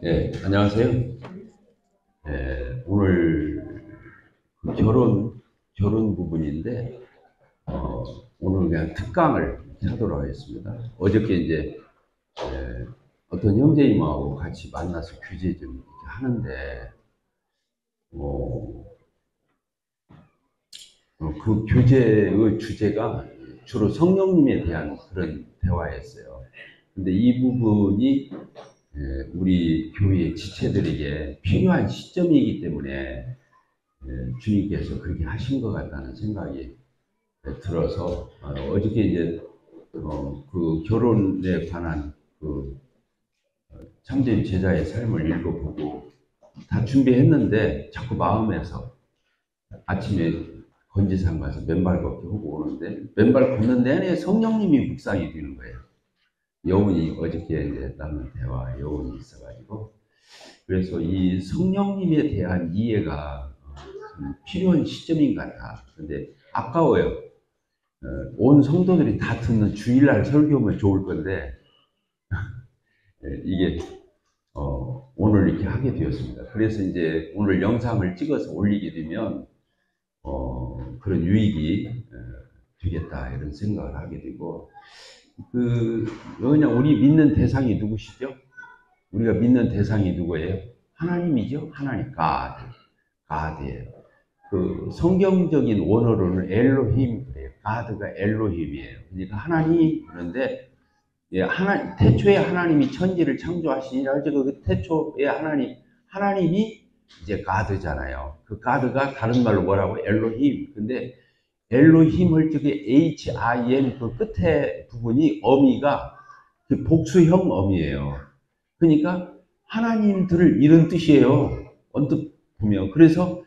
네, 안녕하세요. 오늘 그 결혼 부분인데, 오늘 그냥 특강을 하도록 하겠습니다. 어저께 이제, 어떤 형제님하고 같이 만나서 규제 좀 이렇게 하는데, 어, 그 교재의 주제가 주로 성령님에 대한 그런 대화였어요. 근데 이 부분이 우리 교회 지체들에게 필요한 시점이기 때문에 주님께서 그렇게 하신 것 같다는 생각이 들어서 어저께 이제 그 결혼에 관한 그 참된 제자의 삶을 읽어보고 다 준비했는데 자꾸 마음에서 아침에 건지산 가서 맨발 걷기 하고 오는데 맨발 걷는 내내 성령님이 묵상이 되는 거예요. 여운이 어저께 이제 나눈 대화 여운이 있어가지고 그래서 이 성령님에 대한 이해가 필요한 시점인 것 같아. 근데 아까워요. 온 성도들이 다 듣는 주일날 설교면 좋을 건데 이게 오늘 이렇게 하게 되었습니다. 그래서 이제 오늘 영상을 찍어서 올리게 되면 그런 유익이 되겠다 이런 생각을 하게 되고 그냥 우리 믿는 대상이 누구시죠? 우리가 믿는 대상이 누구예요? 하나님이죠. 하나님 가드예요. 그 성경적인 원어로는 엘로힘 그래요. 가드가 엘로힘이에요. 그러니까 하나님 그런데 예, 태초에 하나님이 천지를 창조하시니라 그 태초에 하나님이 이제 가드잖아요. 그 가드가 다른 말로 뭐라고 엘로힘. 근데 엘로힘을 저기 HIM 그 끝에 부분이 어미가 그 복수형 어미예요. 그러니까 하나님들을 이런 뜻이에요. 언뜻 보면. 그래서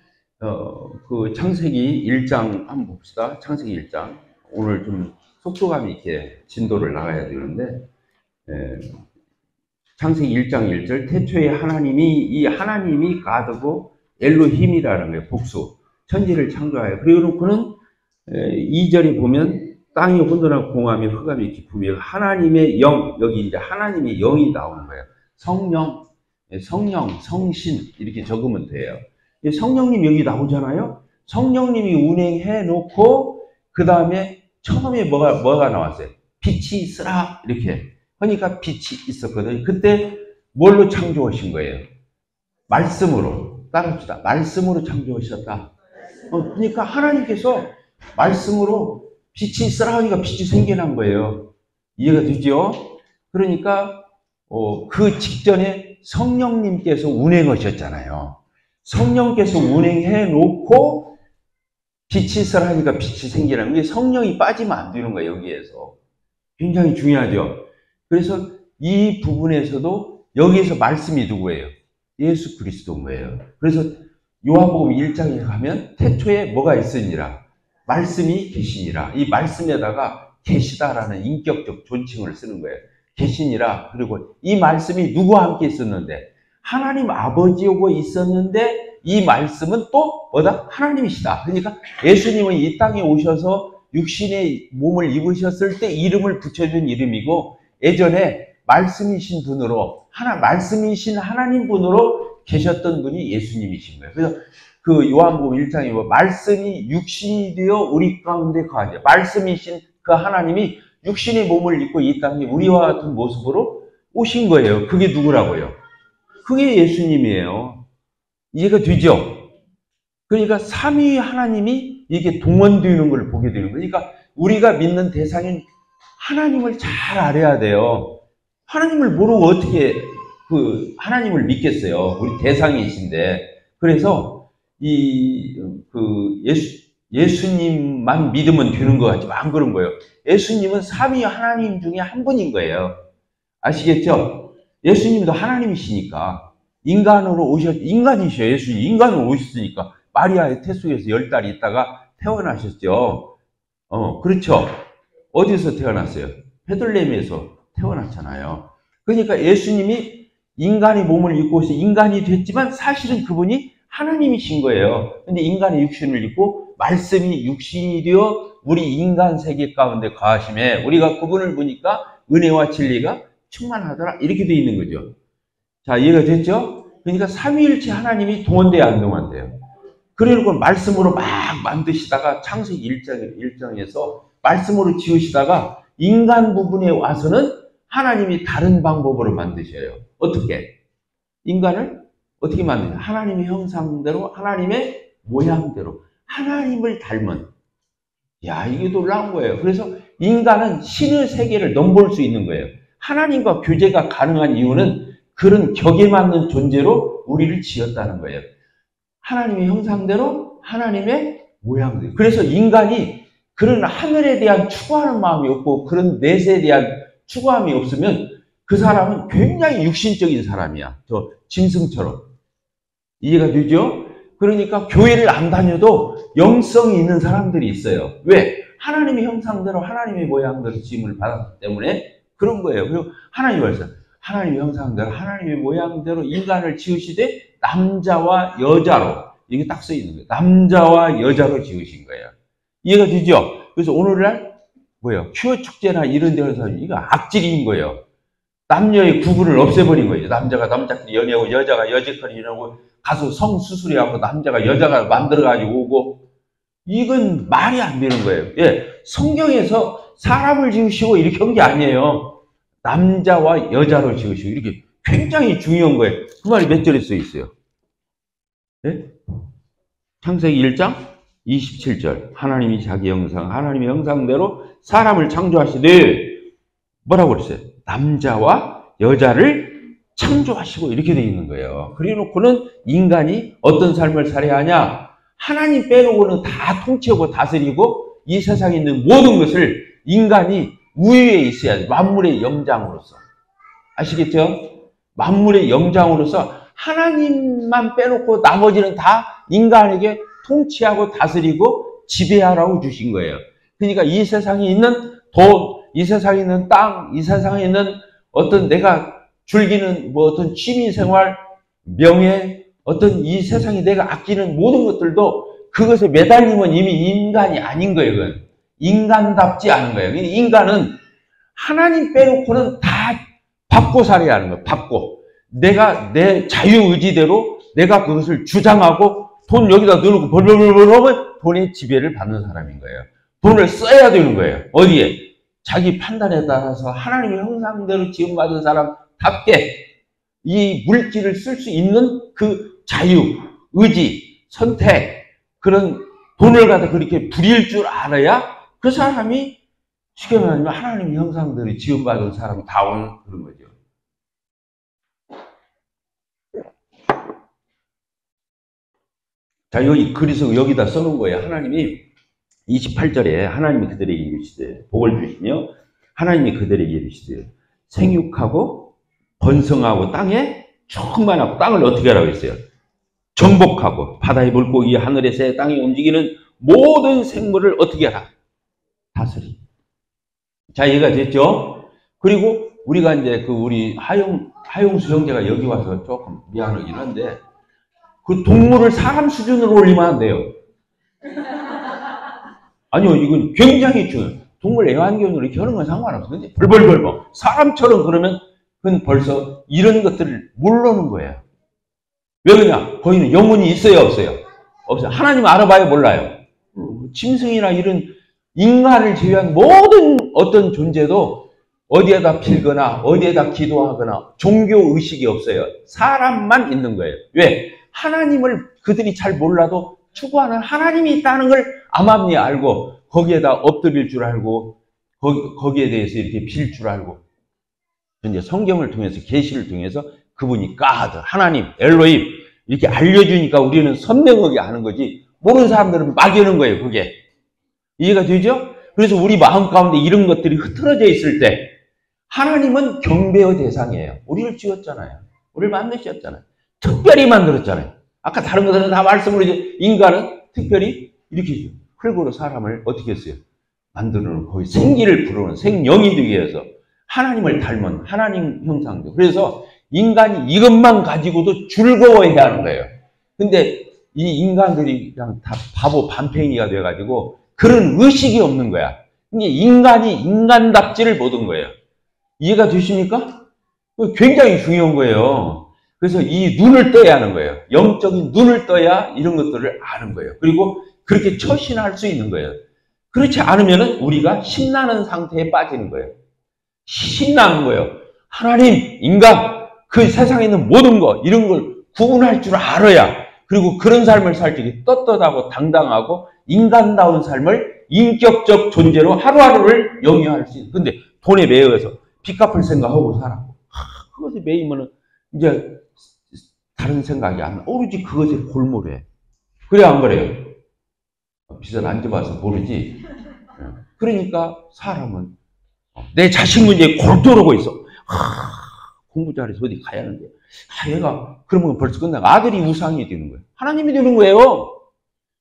그 창세기 1장 한번 봅시다. 창세기 1장. 오늘 좀 속도감 있게 진도를 나가야 되는데 예, 창세기 1장 1절 태초에 하나님이 가드고 엘로힘이라는 거예요. 복수. 천지를 창조하여. 그리고 놓고는 2절에 보면 땅이 혼돈하고 공함이 흑암이 깊음이 하나님의 영 여기 이제 하나님의 영이 나오는 거예요. 성령, 성신 이렇게 적으면 돼요. 성령님 여기 나오잖아요. 성령님이 운행해 놓고 그 다음에 처음에 뭐가 나왔어요? 빛이 있으라 이렇게 그러니까 빛이 있었거든요. 그때 뭘로 창조하신 거예요? 말씀으로 따릅시다. 말씀으로 창조하셨다. 그러니까 하나님께서 말씀으로 빛이 있으라 하니까 빛이 생겨난 거예요. 이해가 되죠? 그러니까 그 직전에 성령님께서 운행하셨잖아요. 성령께서 운행해 놓고 빛이 있으라 하니까 빛이 생기는 게 성령이 빠지면 안 되는 거예요. 여기에서 굉장히 중요하죠. 그래서 이 부분에서도 여기에서 말씀이 누구예요? 예수 그리스도인 거예요. 그래서 요한복음 1장에 가면 태초에 뭐가 있으니라 말씀이 계시니라. 이 말씀에다가 계시다라는 인격적 존칭을 쓰는 거예요. 계시니라. 그리고 이 말씀이 누구와 함께 있었는데 하나님 아버지하고 있었는데 이 말씀은 또 뭐다? 하나님이시다. 그러니까 예수님은 이 땅에 오셔서 육신의 몸을 입으셨을 때 이름을 붙여준 이름이고 예전에 말씀이신 분으로 말씀이신 하나님 분으로 계셨던 분이 예수님이신 거예요. 그래서 그 요한복음 1장에 뭐 말씀이 육신이 되어 우리 가운데 거하죠. 말씀이신 그 하나님이 육신의 몸을 입고 이 땅에 우리와 같은 모습으로 오신 거예요. 그게 누구라고요? 그게 예수님이에요. 이해가 되죠? 그러니까 삼위 하나님이 이게 동원되는 걸 보게 되는 거예요. 그러니까 우리가 믿는 대상인 하나님을 잘 알아야 돼요. 하나님을 모르고 어떻게 그 하나님을 믿겠어요. 우리 대상이신데. 그래서 예수님만 믿으면 되는 것 같지만 안 그런 거예요. 예수님은 삼위 하나님 중에 한 분인 거예요. 아시겠죠? 예수님도 하나님이시니까 인간으로 인간이셔요. 예수님 인간으로 오셨으니까 마리아의 태 속에서 10달 있다가 태어나셨죠. 그렇죠. 어디서 태어났어요? 베들레헴에서 태어났잖아요. 그러니까 예수님이 인간의 몸을 입고서 인간이 됐지만 사실은 그분이 하나님이신 거예요. 근데 인간의 육신을 입고 말씀이 육신이 되어 우리 인간 세계 가운데 거하심에 우리가 그분을 보니까 은혜와 진리가 충만하더라 이렇게 돼 있는 거죠. 자, 이해가 됐죠? 그러니까 삼위일체 하나님이 동원돼야 안 동원돼요? 그래놓고 말씀으로 막 만드시다가 창세기 1장에서 말씀으로 지으시다가 인간 부분에 와서는 하나님이 다른 방법으로 만드셔요. 어떻게? 인간을 어떻게 만드냐? 하나님의 형상대로, 하나님의 모양대로, 하나님을 닮은. 야, 이게 놀라운 거예요. 그래서 인간은 신의 세계를 넘볼 수 있는 거예요. 하나님과 교제가 가능한 이유는 그런 격에 맞는 존재로 우리를 지었다는 거예요. 하나님의 형상대로, 하나님의 모양대로. 그래서 인간이 그런 하늘에 대한 추구하는 마음이 없고 그런 내세에 대한 추구함이 없으면 그 사람은 굉장히 육신적인 사람이야. 저 짐승처럼. 이해가 되죠? 그러니까 교회를 안 다녀도 영성이 있는 사람들이 있어요. 왜? 하나님의 형상대로 하나님의 모양대로 지음을 받았기 때문에 그런 거예요. 그리고 하나님이 벌써 하나님의 형상대로 하나님의 모양대로 인간을 지으시되 남자와 여자로, 이게 딱 써 있는 거예요. 남자와 여자로 지으신 거예요. 이해가 되죠? 그래서 오늘날 퀴어 축제나 이런 데서 이거 악질인 거예요. 남녀의 구분을 없애버린 거예요. 남자가 남자끼리 연애하고 여자가 여자끼리 연애하고 가서 성수술해하고 남자가 여자가 만들어가지고 오고, 이건 말이 안 되는 거예요. 예, 성경에서 사람을 지으시고 이렇게 한 게 아니에요. 남자와 여자로 지으시고 이렇게 굉장히 중요한 거예요. 그 말이 몇 절에 써 있어요? 예? 창세기 1장 27절. 하나님이 자기 형상, 하나님의 형상대로 사람을 창조하시되 뭐라고 그랬어요? 남자와 여자를 창조하시고 이렇게 되어 있는 거예요. 그래 놓고는 인간이 어떤 삶을 살아야 하냐? 하나님 빼놓고는 다 통치하고 다스리고 이 세상에 있는 모든 것을 인간이 우위에 있어야 돼. 만물의 영장으로서. 아시겠죠? 만물의 영장으로서 하나님만 빼놓고 나머지는 다 인간에게 통치하고 다스리고 지배하라고 주신 거예요. 그러니까 이 세상에 있는 돈, 이 세상에 있는 땅, 이 세상에 있는 어떤 내가 즐기는 어떤 취미생활, 명예, 어떤 이 세상에 내가 아끼는 모든 것들도 그것에 매달리면 이미 인간이 아닌 거예요. 그건. 인간답지 않은 거예요. 인간은 하나님 빼놓고는 다 밟고 살아야 하는 거예요. 밟고. 내가 내 자유의지대로 내가 그것을 주장하고 돈 여기다 넣어놓고 벌벌벌벌 하면 돈의 지배를 받는 사람인 거예요. 돈을 써야 되는 거예요. 어디에? 자기 판단에 따라서 하나님의 형상대로 지음받은 사람답게 이 물질을 쓸 수 있는 그 자유, 의지, 선택, 그런 돈을 갖다 그렇게 부릴 줄 알아야 그 사람이 쉽게 말하면 하나님의 형상대로 지음받은 사람다운 그런 거죠. 자, 그래서 여기다 써놓은 거예요. 하나님이 28절에 하나님이 그들에게 이르시되 복을 주시며 하나님이 그들에게 이르시되 생육하고 번성하고 땅에 충만하고, 땅을 어떻게 하라고 했어요? 정복하고 바다의 물고기, 하늘의 새, 땅에 움직이는 모든 생물을 어떻게 하라? 다스리. 자, 이해가 됐죠? 그리고 우리가 이제 우리 하용수 형제가 여기 와서 조금 미안하긴 한데 그 동물을 사람 수준으로 올리면 안 돼요. 아니요, 이건 굉장히 중요해요. 동물 애완견으로 이렇게 하는 건 상관없어요. 근데 벌벌벌벌 사람처럼 그러면 그건 벌써 이런 것들을 모르는 거예요. 왜 그러냐? 거기는 영혼이 있어요, 없어요? 없어요. 하나님 알아봐야 몰라요. 짐승이나 이런 인간을 제외한 모든 어떤 존재도 어디에다 빌거나 어디에다 기도하거나 종교 의식이 없어요. 사람만 있는 거예요. 왜? 하나님을 그들이 잘 몰라도 추구하는 하나님이 있다는 걸 암암리 알고 거기에다 엎드릴 줄 알고 거기에 대해서 이렇게 빌 줄 알고, 이제 성경을 통해서 계시를 통해서 그분이 가드, 하나님, 엘로힘 이렇게 알려주니까 우리는 선명하게 아는 거지, 모르는 사람들은 막연한 거예요. 그게 이해가 되죠? 그래서 우리 마음 가운데 이런 것들이 흐트러져 있을 때 하나님은 경배의 대상이에요. 우리를 지었잖아요. 우리를 만드셨잖아요. 특별히 만들었잖아요. 아까 다른 것들은 다 말씀으로 이제 인간은 특별히 이렇게 흙으로 사람을 어떻게 했어요? 만드는 거의 생기를 부르는 생명이 되기 위해서 하나님을 닮은 하나님 형상도. 그래서 인간이 이것만 가지고도 즐거워해야 하는 거예요. 근데 이 인간들이 그냥 다 바보 반팽이가 돼가지고 그런 의식이 없는 거야. 이게 인간이 인간답지를 못한 거예요. 이해가 되십니까? 굉장히 중요한 거예요. 그래서 이 눈을 떠야 하는 거예요. 영적인 눈을 떠야 이런 것들을 아는 거예요. 그리고 그렇게 처신할 수 있는 거예요. 그렇지 않으면 우리가 신나는 상태에 빠지는 거예요. 신나는 거예요. 하나님, 인간, 그 세상에 있는 모든 것, 이런 걸 구분할 줄 알아야, 그리고 그런 삶을 살 적에 떳떳하고 당당하고 인간다운 삶을 인격적 존재로 하루하루를 영위할 수 있는. 근데 돈에 매여서 빚 갚을 생각하고 살아. 그것에 매이면은 이제 다른 생각이 안 나. 오로지 그것에 골몰해. 그래, 안 그래요? 빚을 안 져봐서 모르지. 그러니까 사람은 내 자식 문제에 골똘하고 있어. 공부 잘해서 어디 가야 하는데. 얘가 그러면 벌써 끝나고 아들이 우상이 되는 거예요. 하나님이 되는 거예요.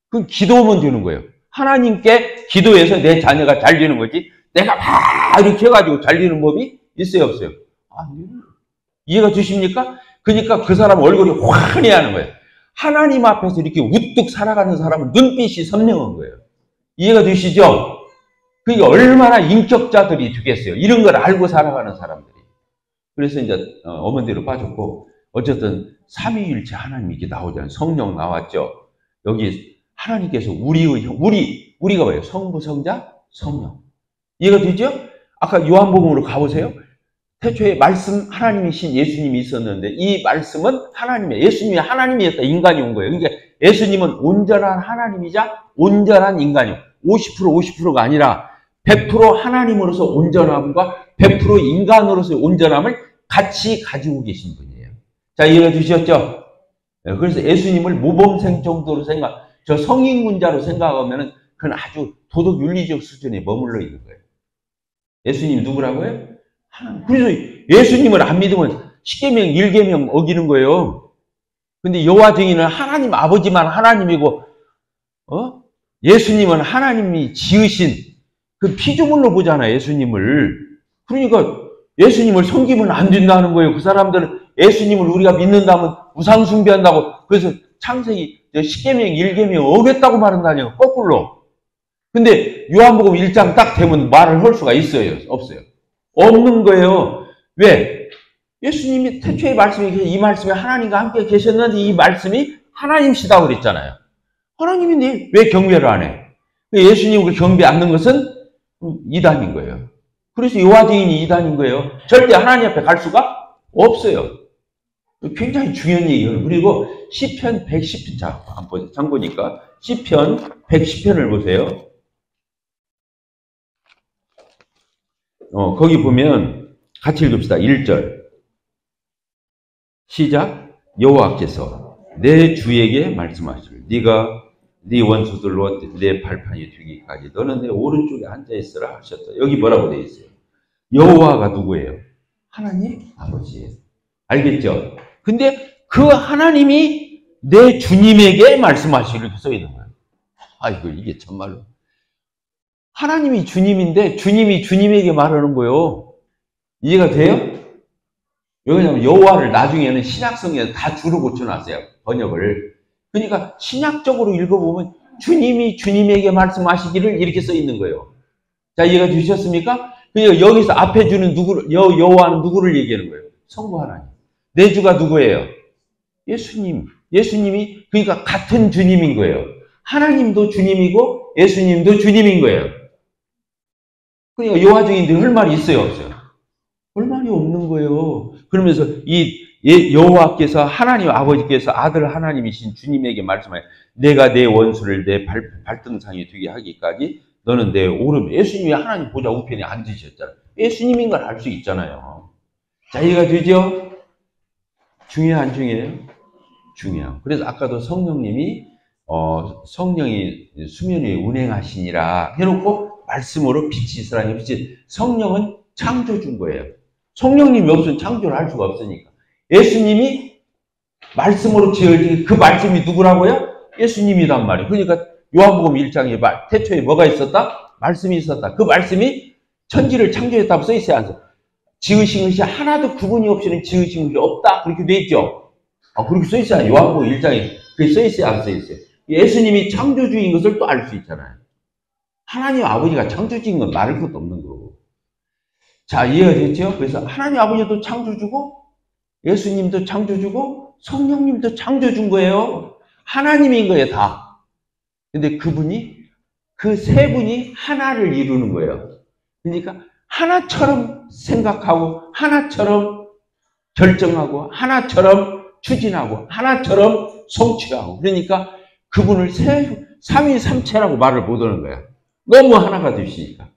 그건 기도하면 되는 거예요. 하나님께 기도해서 내 자녀가 잘 되는 거지. 내가 막 이렇게 해가지고 잘 되는 법이 있어요, 없어요? 이해가 되십니까? 그러니까 그 사람 얼굴이 환해야 하는 거예요. 하나님 앞에서 이렇게 우뚝 살아가는 사람은 눈빛이 선명한 거예요. 이해가 되시죠? 그게 얼마나 인격자들이 되겠어요. 이런 걸 알고 살아가는 사람들이. 그래서 이제 어머니로 빠졌고, 어쨌든 삼위일체 하나님이 이렇게 나오잖아요. 성령 나왔죠. 여기 하나님께서 우리가 뭐예요? 성부, 성자, 성령. 이해가 되죠? 아까 요한복음으로 가보세요. 태초에 말씀 하나님이신 예수님이 있었는데 이 말씀은 하나님이에요. 예수님이 하나님이었다. 인간이 온 거예요. 그러니까 예수님은 온전한 하나님이자 온전한 인간이요. 50%가 아니라 100% 하나님으로서 온전함과 100% 인간으로서의 온전함을 같이 가지고 계신 분이에요. 자, 이해가 되셨죠? 그래서 예수님을 모범생 정도로 저 성인군자로 생각하면은 그건 아주 도덕 윤리적 수준에 머물러 있는 거예요. 예수님이 누구라고요? 하나님. 그래서 예수님을 안 믿으면 십계명, 1계명 어기는 거예요. 근데 여호와 증인은 하나님 아버지만 하나님이고, 예수님은 하나님이 지으신 그 피조물로 보잖아요, 예수님을. 그러니까 예수님을 섬기면 안 된다는 거예요. 그 사람들은 예수님을 우리가 믿는다면 우상 숭배한다고. 그래서 창세기 십계명, 1계명 어겼다고 말한다니요, 거꾸로. 근데 요한복음 1장 딱 되면 말을 할 수가 있어요, 없어요? 없는 거예요. 왜? 예수님이 태초의 말씀이 이 말씀이 하나님과 함께 계셨는데 이 말씀이 하나님시다고 그랬잖아요. 하나님인데 왜 경배를 안 해? 예수님을 경배 안 하는 것은 이단인 거예요. 그래서 여호와 증인이 이단인 거예요. 절대 하나님 앞에 갈 수가 없어요. 굉장히 중요한 얘기예요. 그리고 시편 110편, 장 보니까 시편 110편을 보세요. 거기 보면 같이 읽읍시다. 1절. 시작. 여호와께서 내 주에게 말씀하시길 네가 네 원수들로 내 발판이 되기까지 너는 내 오른쪽에 앉아 있으라 하셨다. 여기 뭐라고 되어 있어요? 여호와가 누구예요? 하나님 아버지예요. 알겠죠? 근데 그 하나님이 내 주님에게 말씀하시기를 이렇게 써 있는 거예요. 아이고, 이게 정말로. 하나님이 주님인데 주님이 주님에게 말하는 거예요. 이해가 돼요? 왜냐하면 여호와를 나중에는 신약성경에 다 주로 고쳐놨어요. 번역을. 그러니까 신약적으로 읽어보면 주님이 주님에게 말씀하시기를 이렇게 써 있는 거예요. 자, 이해가 되셨습니까? 그러니까 여기서 앞에 주는 여호와는 누구를 얘기하는 거예요? 성부 하나님. 내 주가 누구예요? 예수님. 예수님이 그러니까 같은 주님인 거예요. 하나님도 주님이고 예수님도 주님인 거예요. 그러니까 여호와 증인들이 할 말이 있어요, 없어요? 할 말이 없는 거예요. 그러면서 여호와께서 하나님 아버지께서 아들 하나님이신 주님에게 말씀하여 내가 내 원수를 내 발등상에 두게 하기까지 너는 내 오름. 예수님이 하나님 보좌 우편에 앉으셨잖아요. 예수님인 걸 알 수 있잖아요. 자, 이해가 되죠? 중요해요, 안 중요해요? 중요해요. 그래서 아까도 성령님이 성령이 수면 위에 운행하시니라 해놓고 말씀으로 빛이 있으라니 빛이. 성령은 창조준 거예요. 성령님이 없으면 창조를 할 수가 없으니까. 예수님이 말씀으로 지어진 그 말씀이 누구라고요? 예수님이란 말이에요. 그러니까 요한복음 1장에 태초에 뭐가 있었다? 말씀이 있었다. 그 말씀이 천지를 창조했다고 써있어요, 안 써? 지으신 것이 하나도 구분이 없이는 지으신 것이 없다. 그렇게 돼 있죠. 그렇게 써있어요. 요한복음 1장에 그게 써있어요, 안 써있어요? 예수님이 창조주인 것을 또 알 수 있잖아요. 하나님 아버지가 창조주인 건 말할 것도 없는 거고. 자, 이해가 됐죠? 그래서 하나님 아버지도 창조주고 예수님도 창조주고 성령님도 창조준 거예요. 하나님인 거예요, 다. 근데 그분이, 그 세 분이 하나를 이루는 거예요. 그러니까 하나처럼 생각하고 하나처럼 결정하고 하나처럼 추진하고 하나처럼 성취하고, 그러니까 그분을 삼위삼체라고 말을 못하는 거야. 너무 하나가 되시니까.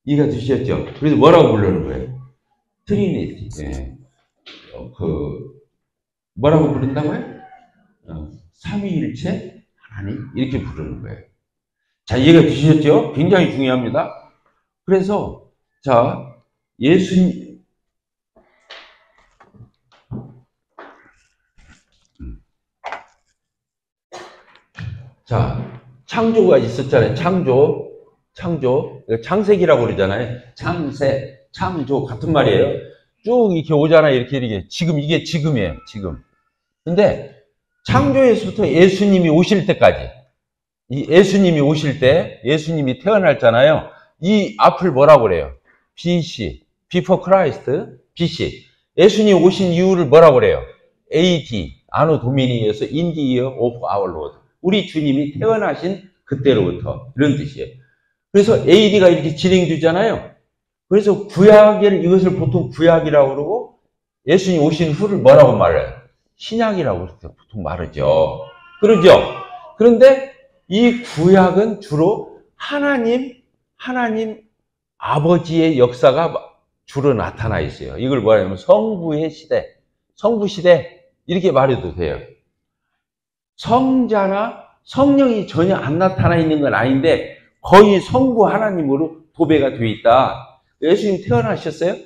이해가 되셨죠? 그래서 뭐라고 부르는 거예요? 트리니티. 예. 뭐라고 부른다고요? 삼위일체 하나님, 이렇게 부르는 거예요. 자, 이해가 되셨죠? 굉장히 중요합니다. 그래서 자, 예수님, 자, 창조가 있었잖아요. 창세기라고 그러잖아요. 창조 같은 말이에요. 쭉 이렇게 오잖아요. 이렇게. 지금 이게 지금이에요. 지금. 근데 창조에서부터 예수님이 오실 때까지, 이 예수님이 오실 때, 예수님이 태어났잖아요. 이 앞을 뭐라고 그래요? BC, Before Christ, BC. 예수님 오신 이유를 뭐라고 그래요? AD, 아노 도미니에서 In the year of our Lord. 우리 주님이 태어나신 그때로부터, 이런 뜻이에요. 그래서 AD가 이렇게 진행되잖아요. 그래서 이것을 보통 구약이라고 그러고, 예수님 오신 후를 뭐라고 말해요? 신약이라고 보통 말하죠. 그러죠? 그런데 이 구약은 주로 하나님 아버지의 역사가 주로 나타나 있어요. 이걸 뭐라 하냐면 성부의 시대, 성부 시대, 이렇게 말해도 돼요. 성자나 성령이 전혀 안 나타나 있는 건 아닌데 거의 성부 하나님으로 도배가 되어 있다. 예수님 태어나셨어요?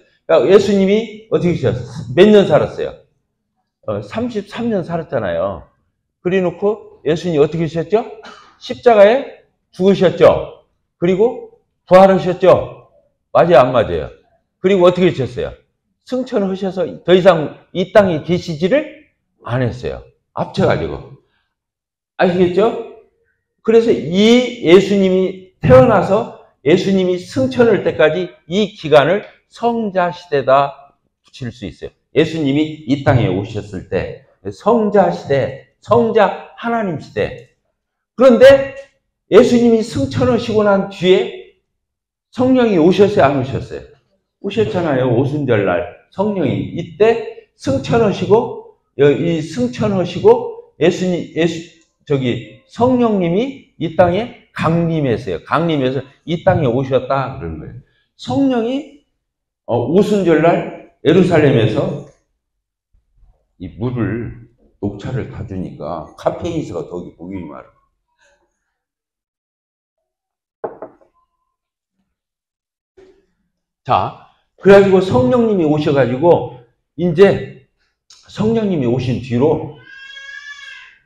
예수님이 어떻게 하셨어요? 몇 년 살았어요? 33년 살았잖아요. 그래 놓고 예수님이 어떻게 하셨죠? 십자가에 죽으셨죠? 그리고 부활하셨죠? 맞아요, 안 맞아요? 그리고 어떻게 하셨어요? 승천하셔서 더 이상 이 땅에 계시지를 안 했어요. 합쳐가지고. 아시겠죠? 그래서 이 예수님이 태어나서 예수님이 승천할 때까지 이 기간을 성자 시대다 붙일 수 있어요. 예수님이 이 땅에 오셨을 때 성자 시대, 성자 하나님 시대. 그런데 예수님이 승천하시고 난 뒤에 성령이 오셨어요, 안 오셨어요? 오셨잖아요. 오순절날 성령이 이때 승천하시고, 성령님이 이 땅에 강림했어요. 강림해서 이 땅에 오셨다 그러는 거예요. 성령이 오순절날 예루살렘에서 이 녹차를 타주니까 카페인수가 더욱이 보기 말아. 자, 그래가지고 성령님이 오셔가지고 이제 성령님이 오신 뒤로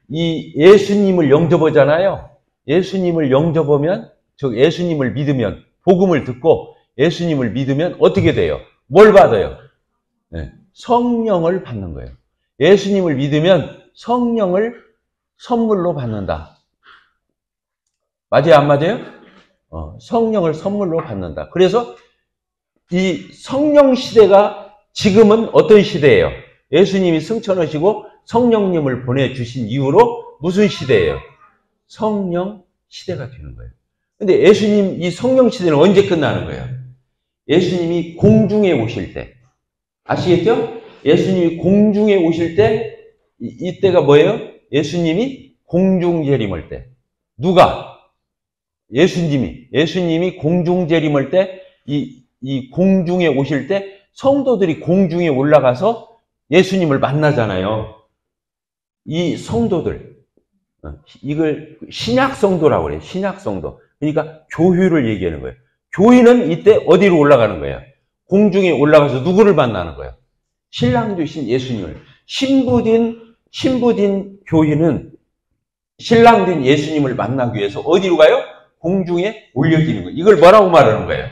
이 예수님을 영접하잖아요. 예수님을 영접하면, 즉 예수님을 믿으면, 복음을 듣고 예수님을 믿으면 어떻게 돼요? 뭘 받아요? 네, 성령을 받는 거예요. 예수님을 믿으면 성령을 선물로 받는다. 맞아요, 안 맞아요? 성령을 선물로 받는다. 그래서 이 성령 시대가 지금은 어떤 시대예요? 예수님이 승천하시고 성령님을 보내주신 이후로 무슨 시대예요? 성령 시대가 되는 거예요. 근데 예수님 이 성령 시대는 언제 끝나는 거예요? 예수님이 공중에 오실 때. 아시겠죠? 예수님이 공중에 오실 때, 이때가 뭐예요? 예수님이 공중 재림할 때. 누가? 예수님이 공중 재림할 때, 이 공중에 오실 때 성도들이 공중에 올라가서 예수님을 만나잖아요. 이 성도들, 이걸 신약 성도라고 그래요. 신약 성도. 그러니까 교회를 얘기하는 거예요. 교회는 이때 어디로 올라가는 거예요? 공중에 올라가서 누구를 만나는 거예요? 신랑 되신 예수님을. 신부된 교회는 신랑 된 예수님을 만나기 위해서 어디로 가요? 공중에 올려지는 거예요. 이걸 뭐라고 말하는 거예요?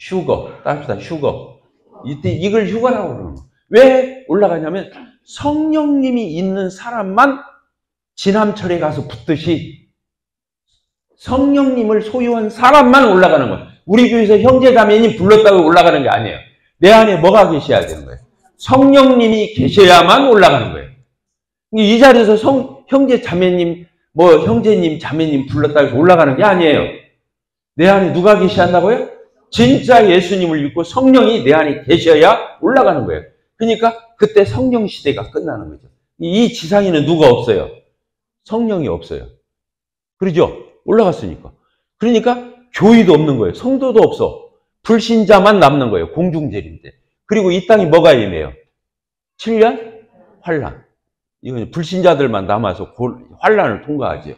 휴거. 따뜻다, 휴거. 이때 이걸 휴거라고 그러는 거예요. 왜 올라가냐면 성령님이 있는 사람만 지남철에 가서 붙듯이 성령님을 소유한 사람만 올라가는 거예요. 우리 교회에서 형제자매님 불렀다고 올라가는 게 아니에요. 내 안에 뭐가 계셔야 되는 거예요? 성령님이 계셔야만 올라가는 거예요. 이 자리에서 형제 자매님, 형제님 자매님 불렀다 해서 올라가는 게 아니에요. 내 안에 누가 계시한다고요? 진짜 예수님을 믿고 성령이 내 안에 계셔야 올라가는 거예요. 그러니까 그때 성령 시대가 끝나는 거죠. 이 지상에는 누가 없어요? 성령이 없어요. 그러죠? 올라갔으니까. 그러니까 교회도 없는 거예요. 성도도 없어. 불신자만 남는 거예요. 공중재림 때. 그리고 이 땅이 뭐가 임해요? 7년 환란. 이건 불신자들만 남아서 환란을 통과하죠.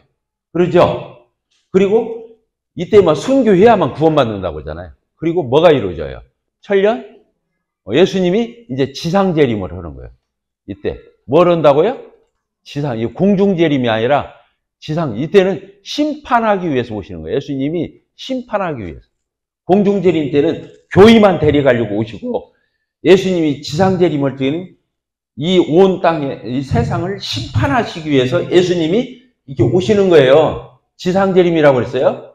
그러죠? 그리고 이때만 순교해야만 구원받는다고 하잖아요. 그리고 뭐가 이루어져요? 천년? 예수님이 이제 지상재림을 하는 거예요. 이때 뭘 한다고요? 이 공중재림이 아니라 지상, 이때는 심판하기 위해서 오시는 거예요. 예수님이 심판하기 위해서. 공중재림 때는 교회만 데려가려고 오시고, 예수님이 지상재림할 때는 이 온 땅에, 이 세상을 심판하시기 위해서 예수님이 이렇게 오시는 거예요. 지상재림이라고 그랬어요.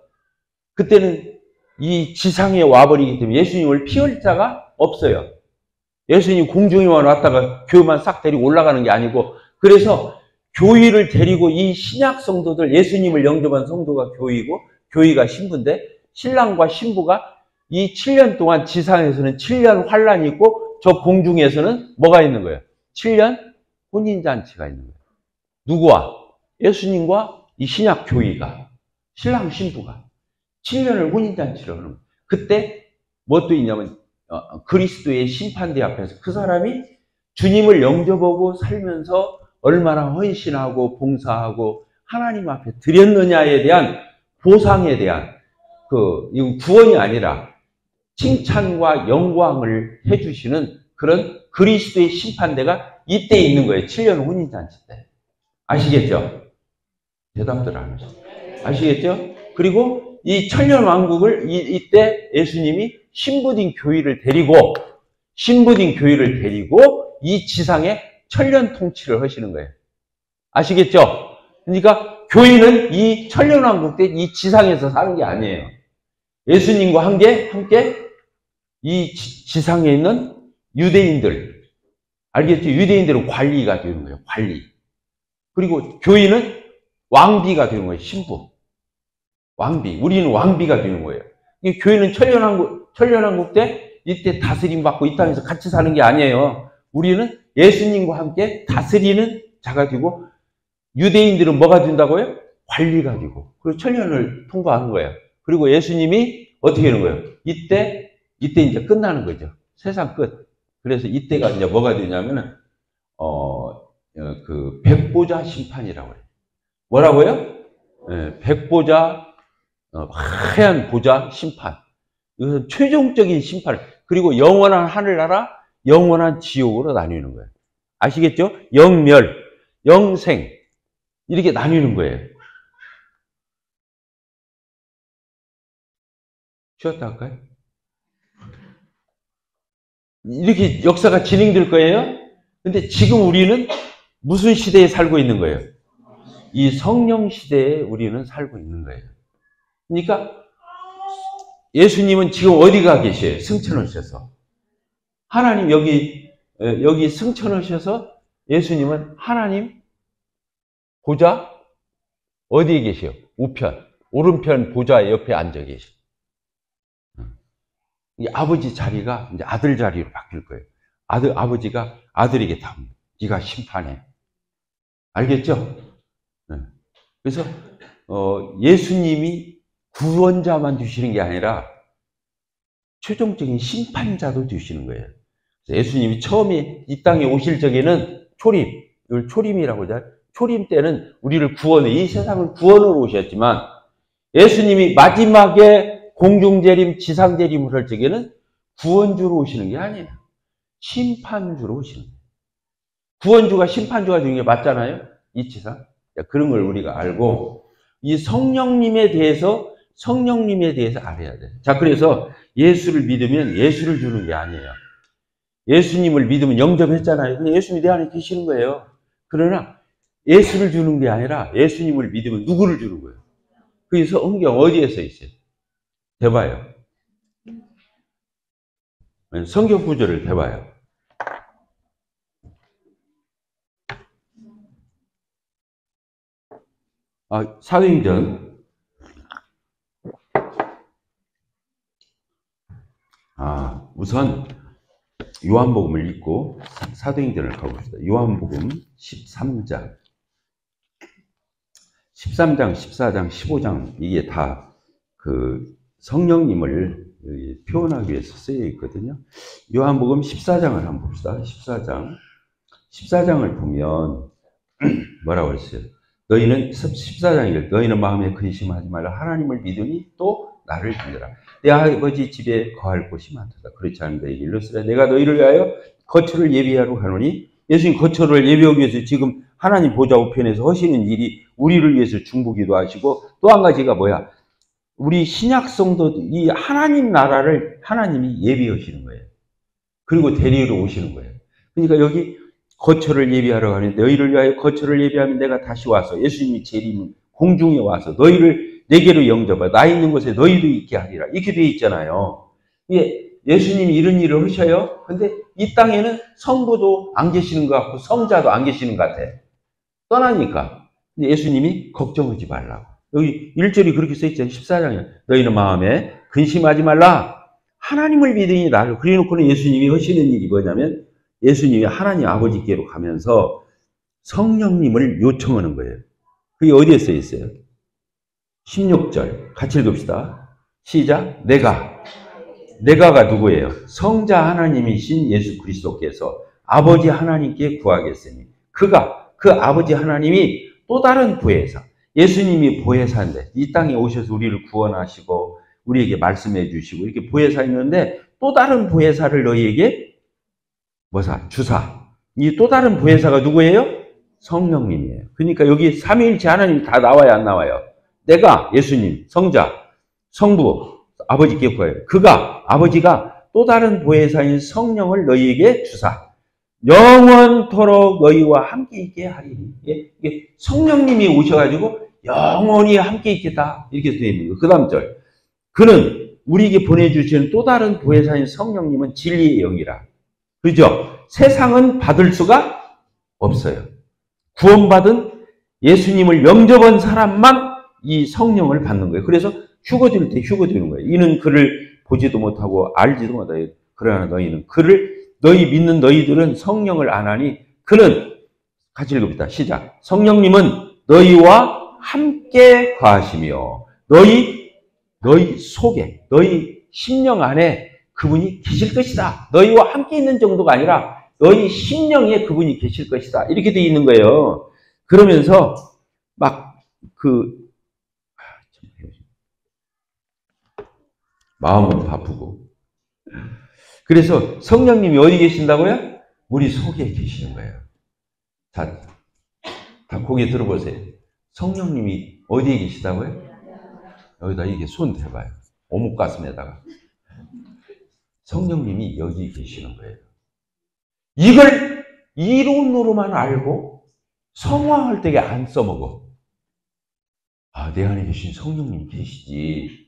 그때는 이 지상에 와버리기 때문에 예수님을 피할 자가 없어요. 예수님이 공중에만 왔다가 교회만 싹 데리고 올라가는 게 아니고, 그래서 교회를 데리고 이 신약 성도들, 예수님을 영접한 성도가 교회이고, 교회가 신부인데, 신랑과 신부가 이 7년 동안 지상에서는 7년 환란이 있고, 저 공중에서는 뭐가 있는 거예요? 7년 혼인잔치가 있는 거예요. 누구와? 예수님과 이 신약 교회가, 신랑 신부가 7년을 혼인잔치를 하는 거예요. 그때 뭣도 있냐면 그리스도의 심판대 앞에서 그 사람이 주님을 영접하고 살면서 얼마나 헌신하고 봉사하고 하나님 앞에 드렸느냐에 대한 보상에 대한 이건 구원이 아니라 칭찬과 영광을 해주시는 그런 그리스도의 심판대가 이때 있는 거예요. 7년 혼인잔치 때. 아시겠죠? 대답들 안 하시죠. 아시겠죠? 그리고 이 천년왕국을 이때 예수님이 신부된 교회를 데리고 이 지상에 천년 통치를 하시는 거예요. 아시겠죠? 그러니까 교회는 이 천년왕국 때 이 지상에서 사는 게 아니에요. 예수님과 함께 이 지상에 있는 유대인들, 알겠죠? 유대인들은 관리가 되는 거예요. 관리. 그리고 교회는 왕비가 되는 거예요. 신부. 왕비. 우리는 왕비가 되는 거예요. 교회는 천년왕국 때 이때 다스림 받고 이 땅에서 같이 사는 게 아니에요. 우리는 예수님과 함께 다스리는 자가 되고, 유대인들은 뭐가 된다고요? 관리가 되고, 그리고 천년을 통과하는 거예요. 그리고 예수님이 어떻게 하는 거예요? 이때 이제 끝나는 거죠. 세상 끝. 그래서 이때가 이제 뭐가 되냐면은, 백보자 심판이라고 해요. 뭐라고요? 백보자, 하얀 보자 심판. 이것은 최종적인 심판. 그리고 영원한 하늘나라, 영원한 지옥으로 나뉘는 거예요. 아시겠죠? 영멸, 영생. 이렇게 나뉘는 거예요. 쉬었다 할까요? 이렇게 역사가 진행될 거예요. 근데 지금 우리는 무슨 시대에 살고 있는 거예요? 이 성령 시대에 우리는 살고 있는 거예요. 그러니까 예수님은 지금 어디가 계셔요? 승천하셔서. 하나님 여기 승천하셔서 예수님은 하나님 보좌 어디에 계셔요? 우편, 오른편 보좌 옆에 앉아 계셔요. 이 아버지 자리가 이제 아들 자리로 바뀔 거예요. 아버지가 아들에게 답니다. 네가 심판해. 알겠죠? 그래서 예수님이 구원자만 주시는 게 아니라 최종적인 심판자도 주시는 거예요. 예수님이 처음에 이 땅에 오실 적에는 이걸 초림이라고 하죠. 초림 때는 우리를 이 세상을 구원으로 오셨지만, 예수님이 마지막에 공중재림, 지상재림을 할 적에는 구원주로 오시는 게 아니에요. 심판주로 오시는 거예요. 구원주가 심판주가 되는 게 맞잖아요. 이 지상. 그런 걸 우리가 알고, 이 성령님에 대해서 알아야 돼요. 자, 그래서 예수를 믿으면 예수를 주는 게 아니에요. 예수님을 믿으면 영접했잖아요. 예수님이 내 안에 계시는 거예요. 그러나 예수를 주는 게 아니라 예수님을 믿으면 누구를 주는 거예요? 그래서 성경 어디에 써 있어요? 대봐요. 성경 구절을 대봐요. 사도행전. 우선 요한복음을 읽고 사도행전을 가봅시다. 요한복음 13장. 13장, 14장, 15장, 이게 다 그 성령님을 표현하기 위해서 쓰여 있거든요. 요한복음 14장을 한번 봅시다. 14장을 보면 뭐라고 했어요? 너희는 14장이래. 너희는 마음에 근심하지 말라. 하나님을 믿으니 또 나를 믿으라. 내 아버지 집에 거할 곳이 많도다. 그렇지 않은데 일러스라. 내가 너희를 위하여 거처를 예비하러 가노니. 예수님 거처를 예비하기 위해서 지금 하나님 보좌 우편에서 하시는 일이 우리를 위해서 중보기도 하시고, 또 한 가지가 뭐야? 우리 신약 성도 이 하나님 나라를 하나님이 예비하시는 거예요. 그리고 데리러 오시는 거예요. 그러니까 여기 거처를 예비하러 가는데, 너희를 위하여 거처를 예비하면 내가 다시 와서, 예수님이 재림 공중에 와서 너희를 내게로 영접하여 나 있는 곳에 너희도 있게 하리라. 이렇게 되어 있잖아요. 예수님이 이런 일을 하셔요. 근데 이 땅에는 성부도 안 계시는 것 같고 성자도 안 계시는 것 같아. 떠나니까. 근데 예수님이 걱정하지 말라고. 여기 1절이 그렇게 써있잖아요. 14장에. 너희는 마음에 근심하지 말라. 하나님을 믿으니 나를. 그래 놓고는 예수님이 하시는 일이 뭐냐면, 예수님이 하나님 아버지께로 가면서 성령님을 요청하는 거예요. 그게 어디에 써 있어요? 16절. 같이 읽읍시다. 시작. 내가가 누구예요? 성자 하나님이신 예수 그리스도께서 아버지 하나님께 구하겠으니, 그 아버지 하나님이 또 다른 보혜사, 예수님이 보혜사인데 이 땅에 오셔서 우리를 구원하시고 우리에게 말씀해 주시고 이렇게 보혜사 있는데, 또 다른 보혜사를 너희에게 주사. 이 또 다른 보혜사가 누구예요? 성령님이에요. 그러니까 여기 삼위일체 하나님이 다 나와요, 안 나와요? 내가, 예수님, 성자, 성부, 아버지께 구해요. 아버지가 또 다른 보혜사인 성령을 너희에게 주사 영원토록 너희와 함께 있게 하리니. 이게 성령님이 오셔가지고 영원히 함께 있겠다, 이렇게 되어 있는 거예요. 그 다음 절. 그는 우리에게 보내주시는 또 다른 보혜사인 성령님은 진리의 영이라. 그죠? 세상은 받을 수가 없어요. 구원받은 예수님을 영접한 사람만 이 성령을 받는 거예요. 그래서 휴거될 때 휴거되는 거예요. 이는 그를 보지도 못하고 알지도 못하요. 그러나 너희 믿는 너희들은 성령을 안 하니, 그는, 같이 읽읍시다. 시작. 성령님은 너희와 함께 거하시며 너희 속에, 너희 심령 안에 그분이 계실 것이다. 너희와 함께 있는 정도가 아니라 너희 심령에 그분이 계실 것이다. 이렇게 되어 있는 거예요. 그러면서 마음은 바쁘고. 그래서 성령님이 어디 계신다고요? 우리 속에 계시는 거예요. 자, 다 고개 들어보세요. 성령님이 어디에 계시다고요? 여기다 이게 손 대봐요. 오목 가슴에다가. 성령님이 여기 계시는 거예요. 이걸 이론으로만 알고 성화할 때에 안 써먹어. 내 안에 계신 성령님이 계시지.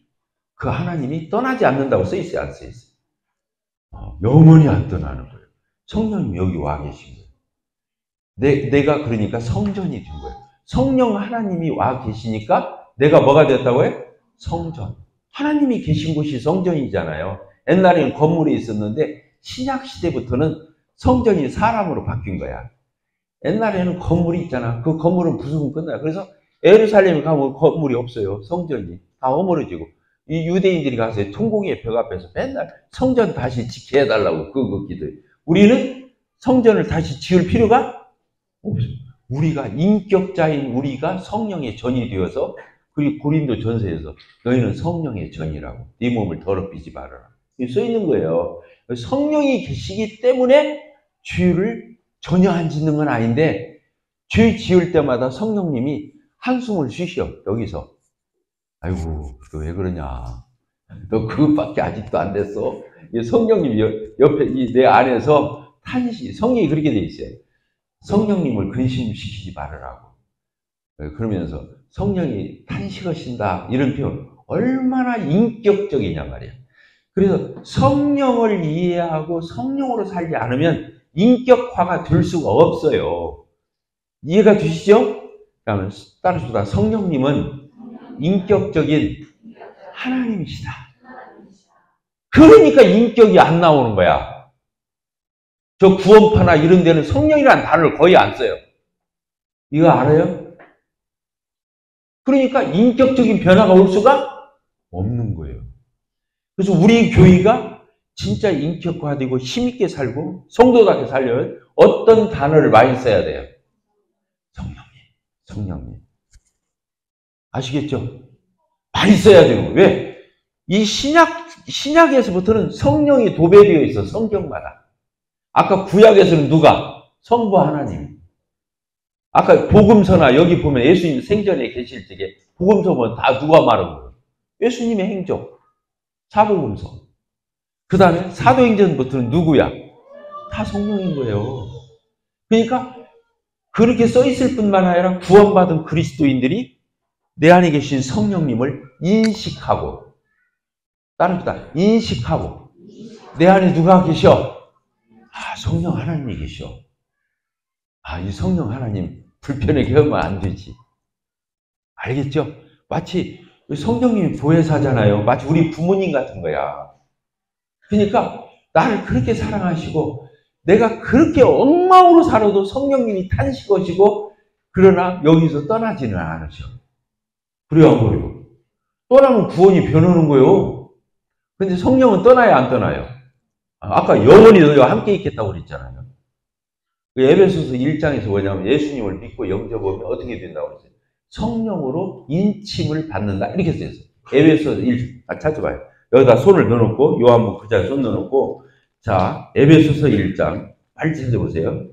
그 하나님이 떠나지 않는다고 써있어요, 안 써있어요? 영원히 안 떠나는 거예요. 성령님이 여기 와 계신 거예요. 내가 그러니까 성전이 된 거예요. 성령 하나님이 와 계시니까 내가 뭐가 됐다고요? 성전. 하나님이 계신 곳이 성전이잖아요. 옛날에는 건물이 있었는데 신약 시대부터는 성전이 사람으로 바뀐 거야. 옛날에는 건물이 있잖아. 그 건물은 부수면 끝나요. 그래서 예루살렘에 가면 건물이 없어요. 성전이 다 허물어지고. 이 유대인들이 가서 통곡의 벽 앞에서 맨날 성전 다시 지켜 해달라고 그거 기도해요. 우리는 성전을 다시 지을 필요가 없어요. 우리가 인격자인 우리가 성령의 전이 되어서, 그리고 고린도 전서에서 너희는 성령의 전이라고, 네 몸을 더럽히지 말아라, 써 있는 거예요. 성령이 계시기 때문에 죄를 전혀 안 짓는 건 아닌데, 죄 지을 때마다 성령님이 한숨을 쉬셔. 여기서 아이고, 너 왜 그러냐? 너 그것밖에 아직도 안 됐어. 성령님이 옆에 내 안에서 성령이 그렇게 돼 있어요. 성령님을 근심시키지 말으라고. 그러면서 성령이 탄식하신다, 이런 표현 얼마나 인격적이냐 말이야. 그래서 성령을 이해하고 성령으로 살지 않으면 인격화가 될 수가 없어요. 이해가 되시죠? 그러면 따라서 성령님은 인격적인 하나님이시다. 그러니까 인격이 안 나오는 거야. 저 구원파나 이런 데는 성령이라는 단어를 거의 안 써요. 이거 알아요? 그러니까 인격적인 변화가 올 수가 없는 거예요. 그래서 우리 교회가 진짜 인격화되고 힘있게 살고 성도답게 살려면 어떤 단어를 많이 써야 돼요? 성령님. 아시겠죠? 많이 써야 되는 거예요. 왜? 이 신약에서부터는 성령이 도배되어 있어, 성경마다. 아까 구약에서는 누가? 성부 하나님. 아까 복음서나 여기 보면 예수님 생전에 계실 적에 복음서 보면 다 누가 말한 거예요? 예수님의 행적. 사복음서. 그 다음에 사도행전부터는 누구야? 다 성령인 거예요. 그러니까 그렇게 써 있을 뿐만 아니라 구원받은 그리스도인들이 내 안에 계신 성령님을 인식하고, 따릅니다. 인식하고, 내 안에 누가 계셔? 성령 하나님이 계셔. 이 성령 하나님 불편하게 하면 안 되지. 알겠죠? 마치 성령님이 보혜사잖아요. 마치 우리 부모님 같은 거야. 그러니까 나를 그렇게 사랑하시고 내가 그렇게 엉망으로 살아도 성령님이 탄식하시고, 그러나 여기서 떠나지는 않으셔. 그래요, 안 그래요? 떠나면 구원이 변하는 거예요. 근데 성령은 떠나야 안 떠나요? 아까 영원히 너희와 함께 있겠다고 그랬잖아요. 에베소서 1장에서 뭐냐면 예수님을 믿고 영접하면 어떻게 된다고 그랬어요? 성령으로 인침을 받는다. 이렇게 써있어요. 에베소서 1, 찾아봐요. 여기다 손을 넣어놓고, 요한복 그 자리에 손 넣어놓고, 자, 에베소서 1장, 빨리 찾아보세요.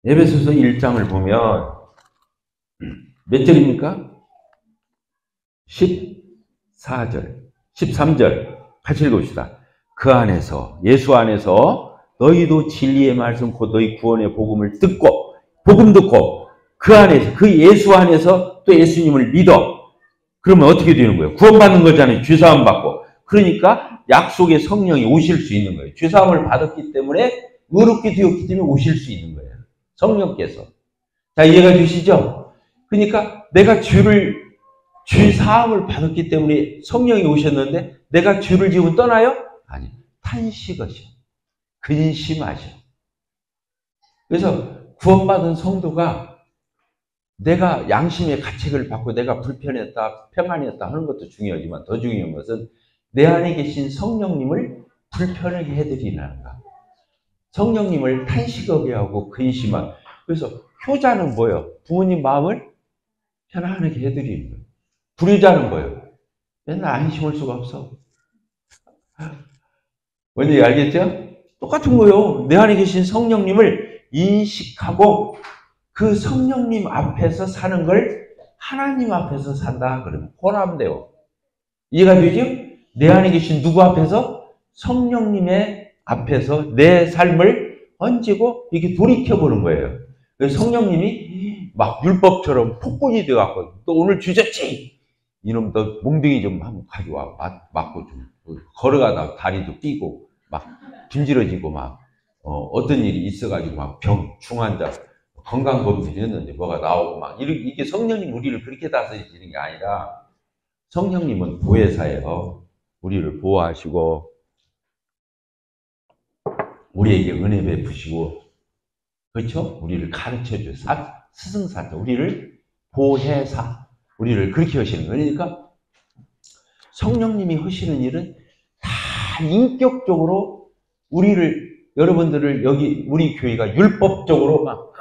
에베소서 1장을 보면, 몇 절입니까? 14절, 13절, 같이 읽읍시다. 그 안에서, 예수 안에서 너희도 진리의 말씀, 곧 너희 구원의 복음을 듣고, 복음 듣고, 그 안에서, 그 예수 안에서 또 예수님을 믿어. 그러면 어떻게 되는 거예요? 구원받는 거잖아요. 죄사함 받고. 그러니까 약속의 성령이 오실 수 있는 거예요. 죄사함을 받았기 때문에, 의롭게 되었기 때문에 오실 수 있는 거예요. 성령께서. 자, 이해가 되시죠? 그러니까 내가 죄 사함을 받았기 때문에 성령이 오셨는데, 내가 죄를 지으면 떠나요? 아니, 탄식하셔. 근심하셔. 그래서 구원받은 성도가 내가 양심의 가책을 받고 내가 불편했다, 평안했다 하는 것도 중요하지만 더 중요한 것은 내 안에 계신 성령님을 불편하게 해드리는가. 성령님을 탄식하게 하고 근심한. 그래서 효자는 뭐예요? 부모님 마음을 편안하게 해드리는 거예요. 불효자는 뭐예요? 맨날 안심할 수가 없어. 뭔지 알겠죠? 똑같은 거예요. 내 안에 계신 성령님을 인식하고 그 성령님 앞에서 사는 걸 하나님 앞에서 산다. 그러면 혼합돼요. 이해가 되죠? 내 안에 계신 누구 앞에서? 성령님의 앞에서 내 삶을 얹고 이렇게 돌이켜보는 거예요. 그래서 성령님이 막 율법처럼 폭군이 돼갖고 또 오늘 주셨지? 이놈 너 몽둥이 좀 한번 가져와. 맞고 좀 걸어가다 다리도 삐고 막 분질러지고 막 어떤 일이 있어가지고 막 중환자 건강검진 했는데 뭐가 나오고 막 이게 성령님 우리를 그렇게 다스리시는 게 아니라 성령님은 보혜사예요. 우리를 보호하시고 우리에게 은혜 베푸시고, 그렇죠? 우리를 가르쳐줘. 스승사자, 우리를 보혜사, 우리를 그렇게 하시는 거예요. 그러니까 성령님이 하시는 일은 다 인격적으로 여러분들을 여기 우리 교회가 율법적으로 막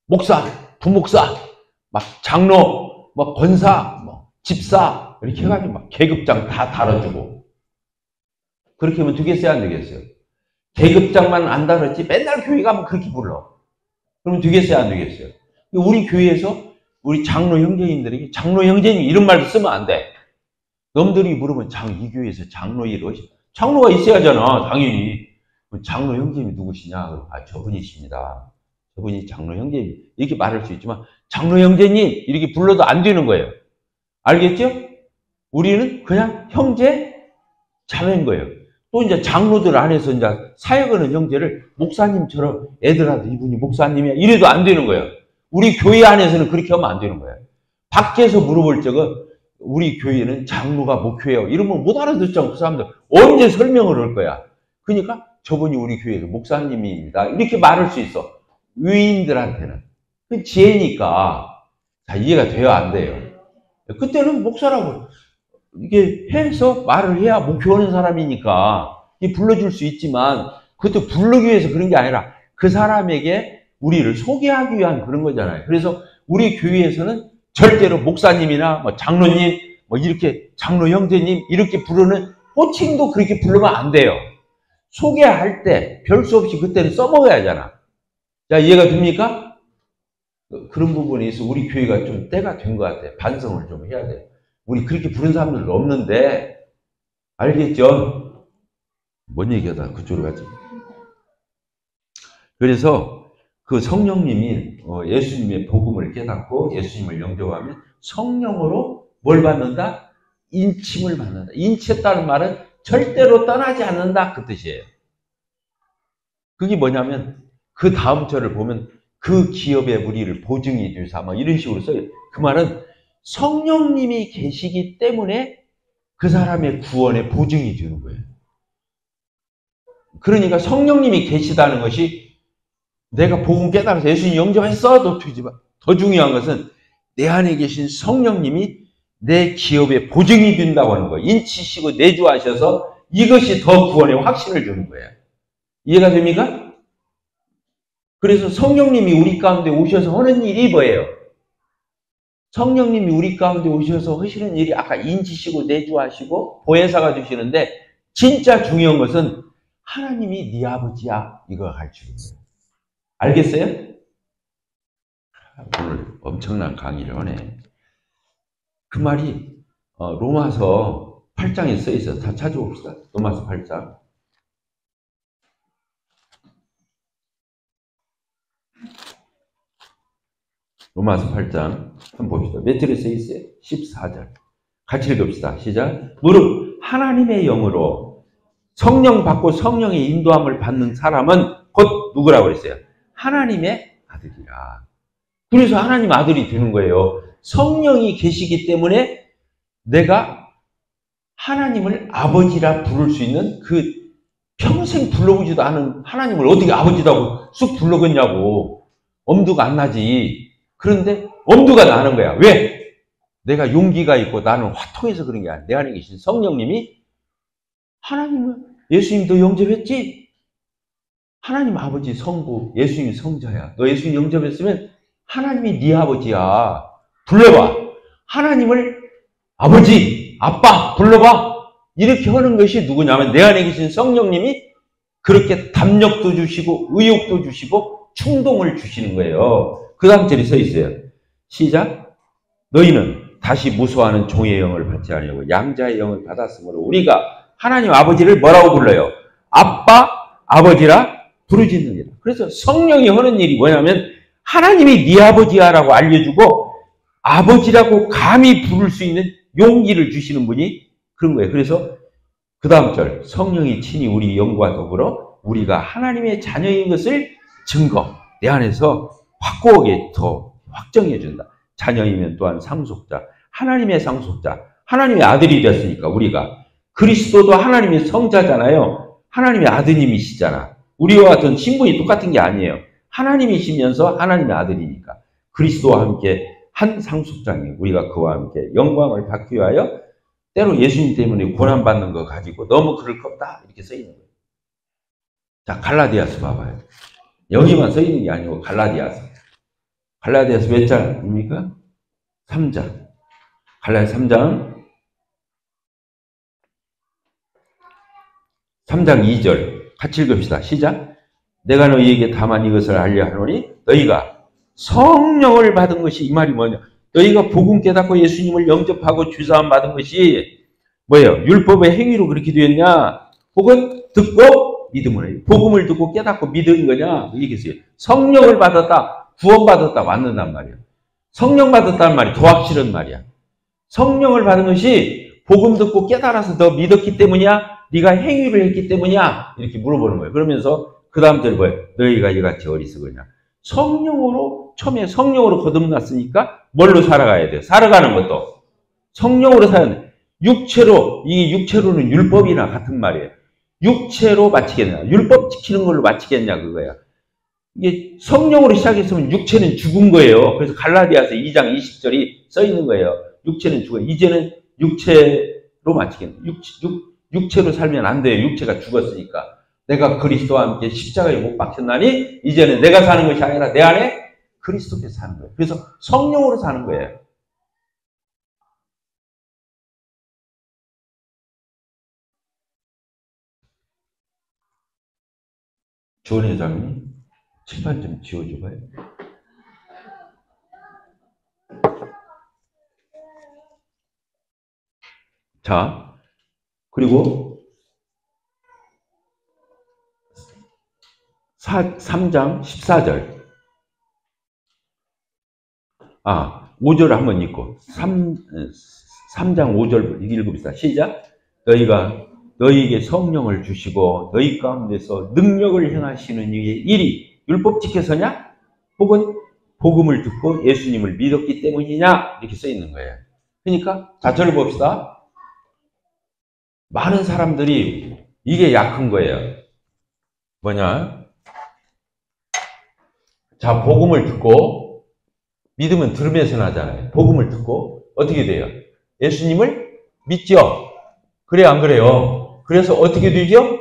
목사, 부목사, 막 장로, 막 권사, 집사 이렇게 해가지고 막 계급장 다 달아주고, 그렇게 하면 되겠어요, 안 되겠어요? 계급장만 안 달았지 맨날 교회 가면 그렇게 불러. 그러면 되겠어요, 안 되겠어요? 우리 교회에서 우리 장로 형제님들에게 장로 형제님 이런 말도 쓰면 안 돼. 놈들이 물으면 이 교회에서 장로 일을 장로가 있어야잖아, 당연히. 장로 형제님이 누구시냐? 저분이십니다. 저분이 장로 형제님. 이렇게 말할 수 있지만 장로 형제님 이렇게 불러도 안 되는 거예요. 알겠죠? 우리는 그냥 형제 자매인 거예요. 또 이제 장로들 안에서 이제 사역하는 형제를 목사님처럼 애들아도 이분이 목사님이야 이래도 안 되는 거예요. 우리 교회 안에서는 그렇게 하면 안 되는 거예요. 밖에서 물어볼 적은 우리 교회는 장로가 목회예요. 이러면 못 알아듣잖아. 그 사람들 언제 설명을 할 거야. 그러니까 저분이 우리 교회에서 목사님입니다. 이렇게 말할 수 있어. 위인들한테는. 그 지혜니까 다 이해가 돼요, 안 돼요? 그때는 목사라고 이게 해서 말을 해야 목회하는 사람이니까 불러줄 수 있지만 그것도 부르기 위해서 그런 게 아니라 그 사람에게 우리를 소개하기 위한 그런 거잖아요. 그래서 우리 교회에서는 절대로 목사님이나 뭐 장로님, 뭐 이렇게 장로 형제님 이렇게 부르는 호칭도 그렇게 부르면 안 돼요. 소개할 때 별 수 없이 그때는 써먹어야 하잖아. 자, 이해가 됩니까? 그런 부분에 있어서 우리 교회가 좀 때가 된 것 같아요. 반성을 좀 해야 돼요. 우리 그렇게 부른 사람들도 없는데, 알겠죠? 뭔 얘기하다 그쪽으로 가지. 그래서 그 성령님이 예수님의 복음을 깨닫고 예수님을 영접하면 성령으로 뭘 받는다? 인침을 받는다. 인치했다는 말은 절대로 떠나지 않는다 그 뜻이에요. 그게 뭐냐면 그 다음 절을 보면 그 기업에 우리를 보증이 되사 뭐 이런 식으로 써요. 그 말은 성령님이 계시기 때문에 그 사람의 구원의 보증이 되는 거예요. 그러니까 성령님이 계시다는 것이 내가 복음 깨달아서 예수님 영접했어도 되지만 더 중요한 것은 내 안에 계신 성령님이 내 기업에 보증이 된다고 하는 거예요. 인치시고 내주하셔서 이것이 더 구원의 확신을 주는 거예요. 이해가 됩니까? 그래서 성령님이 우리 가운데 오셔서 하는 일이 뭐예요? 성령님이 우리 가운데 오셔서 하시는 일이 아까 인치시고 내주하시고 보혜사가 주시는데 진짜 중요한 것은 하나님이 네 아버지야 이거 가르치는 거예요. 알겠어요? 오늘 엄청난 강의를 하네. 그 말이 로마서 8장에 써 있어요. 다 찾아봅시다. 로마서 8장. 로마서 8장 한번 봅시다. 몇 절에 써 있어요? 14절. 같이 읽읍시다. 시작. 무릇 하나님의 영으로 성령 받고 성령의 인도함을 받는 사람은 곧 누구라고 그랬어요? 하나님의 아들이라. 그래서 하나님 아들이 되는 거예요. 성령이 계시기 때문에 내가 하나님을 아버지라 부를 수 있는 그 평생 불러보지도 않은 하나님을 어떻게 아버지라고 쑥 불러겠냐고. 엄두가 안 나지. 그런데 엄두가 나는 거야. 왜? 내가 용기가 있고 나는 화통해서 그런 게 아니야. 내 안에 계신 성령님이 하나님은 예수님도 영접했지? 하나님 아버지 성부, 예수님이 성자야. 너 예수님 영접했으면 하나님이 네 아버지야. 불러봐. 하나님을 아버지, 아빠 불러봐. 이렇게 하는 것이 누구냐면 내 안에 계신 성령님이 그렇게 담력도 주시고 의욕도 주시고 충동을 주시는 거예요. 그 다음 절에 서 있어요. 시작. 너희는 다시 무소하는 종의 영을 받지 아니하고 양자의 영을 받았으므로 우리가 하나님 아버지를 뭐라고 불러요? 아빠, 아버지라 부르짖느니라. 그래서 성령이 하는 일이 뭐냐면 하나님이 네 아버지야라고 알려주고 아버지라고 감히 부를 수 있는 용기를 주시는 분이 그런 거예요. 그래서 그 다음 절 성령이 친히 우리 영과 더불어 우리가 하나님의 자녀인 것을 증거 내 안에서 확고하게 더 확정해 준다. 자녀이면 또한 상속자, 하나님의 상속자, 하나님의 아들이 됐으니까 우리가 그리스도도 하나님의 성자잖아요. 하나님의 아드님이시잖아. 우리와 같은 신분이 똑같은 게 아니에요. 하나님이시면서 하나님의 아들이니까 그리스도와 함께 한 상속자니 우리가 그와 함께 영광을 받기 위하여 때로 예수님 때문에 고난받는 거 가지고 너무 그럴 것 없다 이렇게 써 있는 거예요. 자, 갈라디아서 봐봐요. 여기만 써 있는 게 아니고 갈라디아서 몇 장입니까? 3장. 갈라디아 3장 2절 같이 읽읍시다. 시작. 내가 너희에게 다만 이것을 알려 하노니 너희가 성령을 받은 것이 이 말이 뭐냐? 너희가 복음 깨닫고 예수님을 영접하고 주사함 받은 것이 뭐예요? 율법의 행위로 그렇게 되었냐? 혹은 듣고 믿음으로 해요. 복음을 듣고 깨닫고 믿은 거냐? 얘기했어요. 성령을 받았다, 구원받았다 맞는단 말이에요. 성령 받았다는 말이 더 확실한 말이야. 성령을 받은 것이 복음 듣고 깨달아서 너 믿었기 때문이야? 네가 행위를 했기 때문이야. 이렇게 물어보는 거예요. 그러면서 그 다음 절 뭐예요? 너희가 이같이 어리석으냐. 성령으로, 처음에 성령으로 거듭났으니까 뭘로 살아가야 돼요? 살아가는 것도 성령으로 살아야 돼요. 육체로, 이 육체로는 율법이나 같은 말이에요. 육체로 마치겠냐. 율법 지키는 걸로 마치겠냐, 그거야. 이게 성령으로 시작했으면 육체는 죽은 거예요. 그래서 갈라디아서 2장 20절이 써 있는 거예요. 육체는 죽어요. 이제는 육체로 마치겠냐. 육체로 살면 안 돼요. 육체가 죽었으니까. 내가 그리스도와 함께 십자가에 못 박혔나니 이제는 내가 사는 것이 아니라 내 안에 그리스도께서 사는 거예요. 그래서 성령으로 사는 거예요. 조은 회장님, 칠판 좀 지워줘봐요. 자, 그리고 3장 14절. 5절 한번 읽고 3장 5절 읽읍시다. 시작. 너희가 너희에게 성령을 주시고 너희 가운데서 능력을 행하시는 이의 일이 율법 지켜서냐? 혹은 복음을 듣고 예수님을 믿었기 때문이냐? 이렇게 써 있는 거예요. 그러니까 자, 저를 봅시다. 많은 사람들이 이게 약한 거예요. 뭐냐? 자, 복음을 듣고 믿음은 들으면서 나잖아요. 복음을 듣고 어떻게 돼요? 예수님을 믿죠? 그래 안 그래요? 그래서 어떻게 되죠?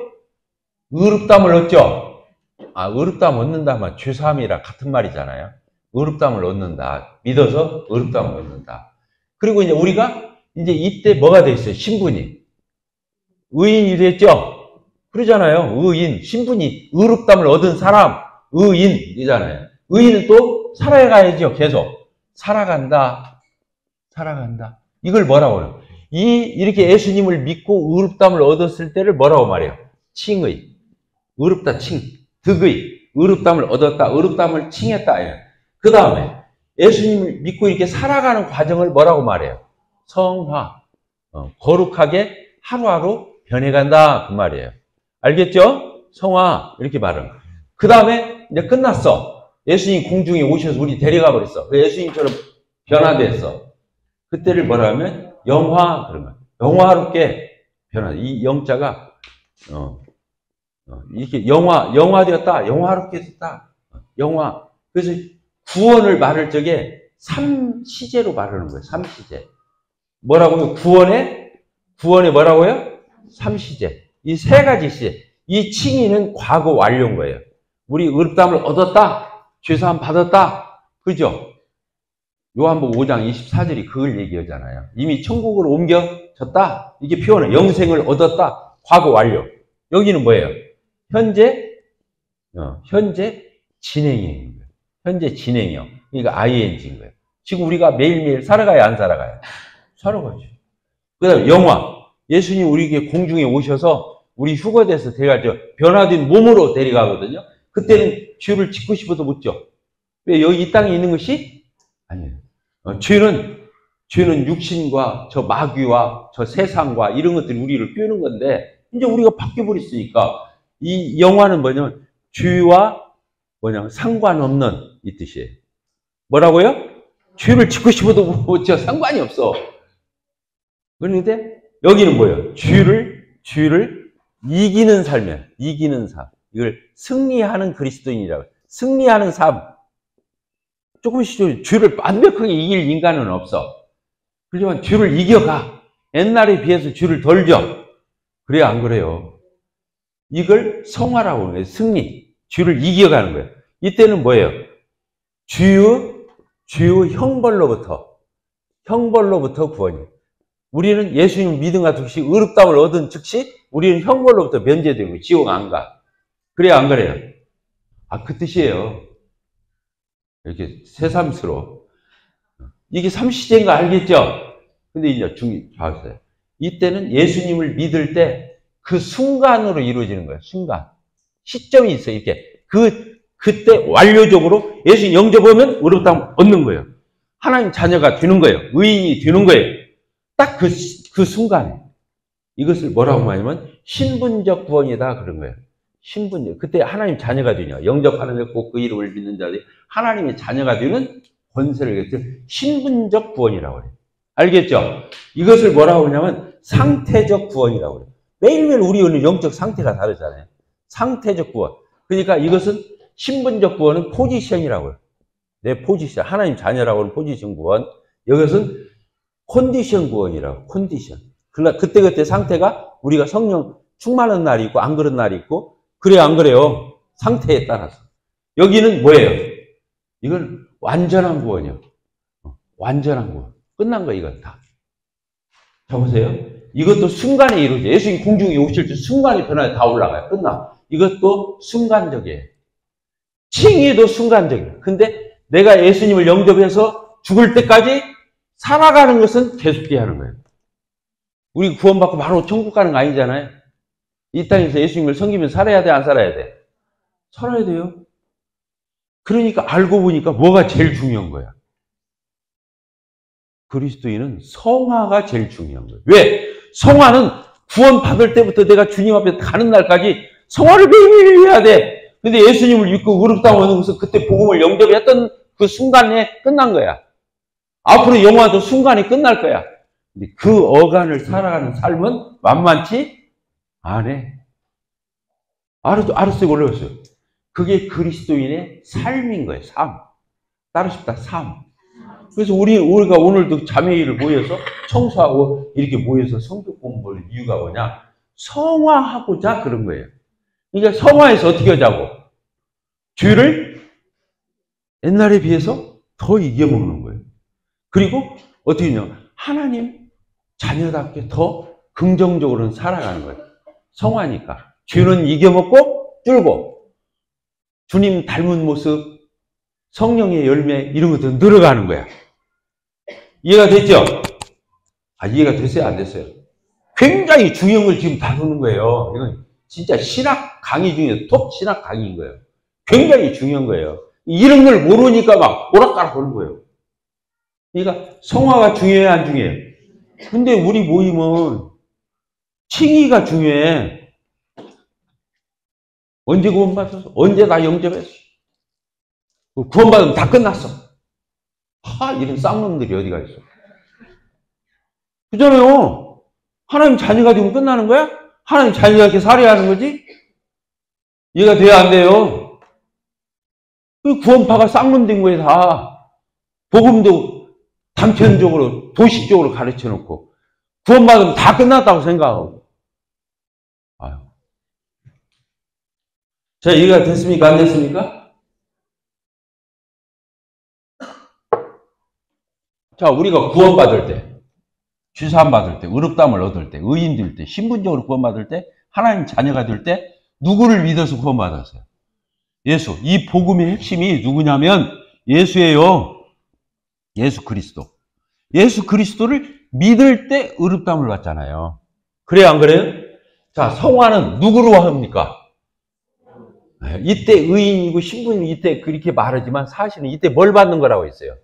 의롭다함을 얻죠? 의롭다함 얻는다 하면 죄사함이랑 같은 말이잖아요. 의롭다함을 얻는다. 믿어서 의롭다함을 얻는다. 그리고 이제 우리가 이제 이때 뭐가 돼 있어요? 신분이. 의인이 됐죠? 그러잖아요. 의인, 신분이 의롭다함을 얻은 사람, 의인이잖아요. 의인은 또 살아가야죠. 계속. 살아간다. 이걸 뭐라고 그래요? 이렇게 예수님을 믿고 의롭다함을 얻었을 때를 뭐라고 말해요? 칭의. 의롭다, 칭. 득의. 의롭다함을 얻었다. 의롭다함을 칭했다. 그 다음에 예수님을 믿고 이렇게 살아가는 과정을 뭐라고 말해요? 성화. 거룩하게 하루하루 변해간다. 그 말이에요. 알겠죠? 성화. 이렇게 말은. 그 다음에 이제 끝났어. 예수님 공중에 오셔서 우리 데려가 버렸어. 예수님처럼 변화됐어. 그때를 뭐라 하면 영화, 그러면 영화롭게 변화. 이 영자가 이렇게 영화되었다, 영화롭게 됐다, 영화. 그래서 구원을 말할 적에 삼시제로 말하는 거예요. 삼시제. 뭐라고요? 구원에 뭐라고요? 삼시제. 이 세 가지 시제. 이 칭의는 과거 완료인 거예요. 우리 의롭다함을 얻었다, 죄사함 받았다, 그죠? 요한복음 5장 24절이 그걸 얘기하잖아요. 이미 천국으로 옮겨졌다. 이게 표현은 영생을 얻었다. 과거 완료. 여기는 뭐예요? 현재 진행형인 거예요. 현재 진행형. 그러니까 ing인 거예요. 지금 우리가 매일매일 살아가야 안 살아가요? 살아가죠. 그 다음에 영화. 예수님 우리에게 공중에 오셔서 우리 휴거돼서 변화된 몸으로 데려가거든요. 그때는 죄를 짓고 싶어도 못 져. 왜? 여기 이 땅에 있는 것이 아니에요. 죄는 육신과 저 마귀와 저 세상과 이런 것들이 우리를 꿰는 건데, 이제 우리가 바뀌어버렸으니까, 이 영화는 뭐냐면, 죄와 상관없는 이 뜻이에요. 뭐라고요? 죄를 짓고 싶어도 못 져. 상관이 없어. 그런데, 여기는 뭐예요? 죄를 이기는 삶이에요. 이기는 삶. 이걸 승리하는 그리스도인이라고 해요. 승리하는 삶. 조금씩 죄를 완벽하게 이길 인간은 없어. 그렇지만 죄를 이겨가. 옛날에 비해서 죄를 덜 져. 그래야 안 그래요? 이걸 성화라고 하는 거예요. 승리. 죄를 이겨가는 거예요. 이때는 뭐예요? 죄의 형벌로부터 구원이에요. 우리는 예수님 믿음과 즉시 의롭다함을 얻은 즉시 우리는 형벌로부터 면제되고 지옥 안 가. 그래야 안 그래요? 그 뜻이에요. 이렇게 새삼스러워. 이게 삼시제인 거 알겠죠? 근데 이제 봐주세요. 이때는 예수님을 믿을 때 그 순간으로 이루어지는 거예요. 순간. 시점이 있어요. 이렇게. 그때 완료적으로 예수님 영접하면 의롭다함을 얻는 거예요. 하나님 자녀가 되는 거예요. 의인이 되는 거예요. 딱 그 순간에. 이것을 뭐라고 말하냐면 신분적 구원이다 그런 거예요. 신분적. 그때 하나님 자녀가 되냐. 영접하는 꼭 그 이름을 믿는 자들이 하나님의 자녀가 되는 권세를 갖는 신분적 구원이라고 그래요. 알겠죠? 이것을 뭐라고 하냐면 상태적 구원이라고 그래요. 매일매일 우리는 영적 상태가 다르잖아요. 상태적 구원. 그러니까 이것은 신분적 구원은 포지션이라고요. 내 포지션. 하나님 자녀라고 하는 포지션 구원. 이것은 컨디션 구원이라고. 컨디션. 그러니까 그때그때 상태가 우리가 성령 충만한 날이 있고 안 그런 날이 있고 그래요 안 그래요? 상태에 따라서. 여기는 뭐예요? 이건 완전한 구원이요. 완전한 구원. 끝난 거 이건 다. 자 보세요. 이것도 순간에 이루어져. 예수님 공중에 오실 때 순간에 변화에 다 올라가요. 끝나. 이것도 순간적이에요. 칭의도 순간적이에요. 근데 내가 예수님을 영접해서 죽을 때까지 살아가는 것은 계속돼야 하는 거예요. 우리 구원받고 바로 천국 가는 거 아니잖아요. 이 땅에서 예수님을 섬기면 살아야 돼, 안 살아야 돼? 살아야 돼요. 그러니까 알고 보니까 뭐가 제일 중요한 거야? 그리스도인은 성화가 제일 중요한 거예요. 왜? 성화는 구원받을 때부터 내가 주님 앞에 가는 날까지 성화를 매일매일 해야 돼. 근데 예수님을 믿고 의롭다고 하는 것은 그때 복음을 영접했던 그 순간에 끝난 거야. 앞으로 영화도 순간이 끝날 거야. 근데 그 어간을 살아가는 삶은 만만치 않아. 알았어요, 올라왔어요. 그게 그리스도인의 삶인 거예요, 삶. 따르십시다, 삶. 그래서 우리가 오늘도 자매회를 모여서 청소하고 이렇게 모여서 성경 공부를 이유가 뭐냐? 성화하고자 그런 거예요. 그러니까 성화해서 어떻게 하자고? 죄를 옛날에 비해서 더 이겨먹는 거예요. 그리고 어떻게 하냐? 하나님 자녀답게 더 긍정적으로는 살아가는 거예요. 성화니까. 죄는 이겨먹고 줄고 주님 닮은 모습, 성령의 열매 이런 것들 늘어가는 거야. 이해가 됐죠? 이해가 됐어요? 안 됐어요? 굉장히 중요한 걸 지금 다루는 거예요. 이건 진짜 신학 강의 중에 톱 신학 강의인 거예요. 굉장히 중요한 거예요. 이런 걸 모르니까 막 오락가락 하는 거예요. 그러니까 성화가 중요해, 안 중요해? 근데 우리 모임은 칭의가 중요해. 언제 구원받았어? 언제 나 영접했어? 구원받으면 다 끝났어. 이런 쌍놈들이 어디가 있어? 그잖아요. 하나님 자녀가 되면 끝나는 거야? 하나님 자녀가 이렇게 살아야 하는 거지? 이해가 돼야 안 돼요? 그 구원파가 쌍놈 된 거에 다. 복음도 단편적으로, 도식적으로 가르쳐 놓고, 구원받으면 다 끝났다고 생각하고. 아유. 자, 이해가 됐습니까? 안 됐습니까? 자, 우리가 구원받을 때, 죄사함 받을 때, 의롭다함을 얻을 때, 의인 될 때, 신분적으로 구원받을 때, 하나님 자녀가 될 때, 누구를 믿어서 구원받았어요? 예수. 이 복음의 핵심이 누구냐면 예수예요. 예수 그리스도. 예수 그리스도를 믿을 때 의롭다함을 받잖아요. 그래요, 안 그래요? 자, 성화는 누구로 합니까? 이때 의인이고 신분이 이때 그렇게 말하지만 사실은 이때 뭘 받는 거라고 했어요?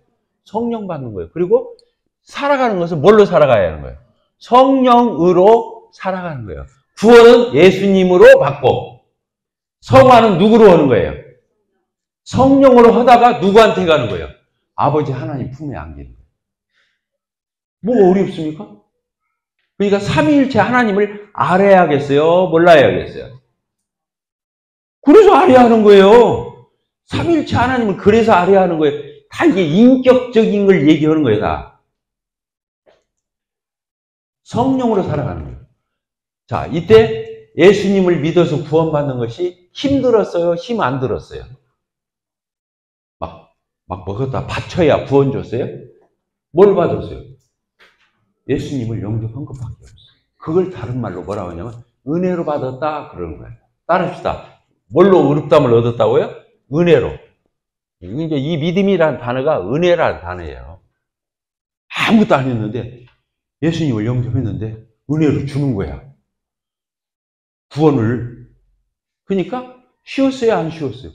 성령 받는 거예요. 그리고 살아가는 것은 뭘로 살아가야 하는 거예요? 성령으로 살아가는 거예요. 구원은 예수님으로 받고 성화는 누구로 하는 거예요? 성령으로 하다가 누구한테 가는 거예요? 아버지 하나님 품에 안기는 거예요. 뭐 어렵습니까? 그러니까 삼위일체 하나님을 알아야겠어요? 몰라야겠어요? 그래서 알아야 하는 거예요. 삼위일체 하나님을 그래서 알아야 하는 거예요. 다 이게 인격적인 걸 얘기하는 거예요, 다. 성령으로 살아가는 거예요. 자, 이때 예수님을 믿어서 구원받는 것이 힘들었어요? 힘 안 들었어요? 막 먹었다 바쳐야 구원 줬어요? 뭘 받았어요? 예수님을 영접한 것밖에 없어요. 그걸 다른 말로 뭐라고 하냐면 은혜로 받았다 그러는 거예요. 따릅시다. 뭘로 의롭다함을 얻었다고요? 은혜로. 이제 이 믿음이라는 단어가 은혜라는 단어예요. 아무것도 안 했는데 예수님을 영접했는데 은혜로 주는 거야. 구원을. 그러니까 쉬웠어요, 안 쉬웠어요?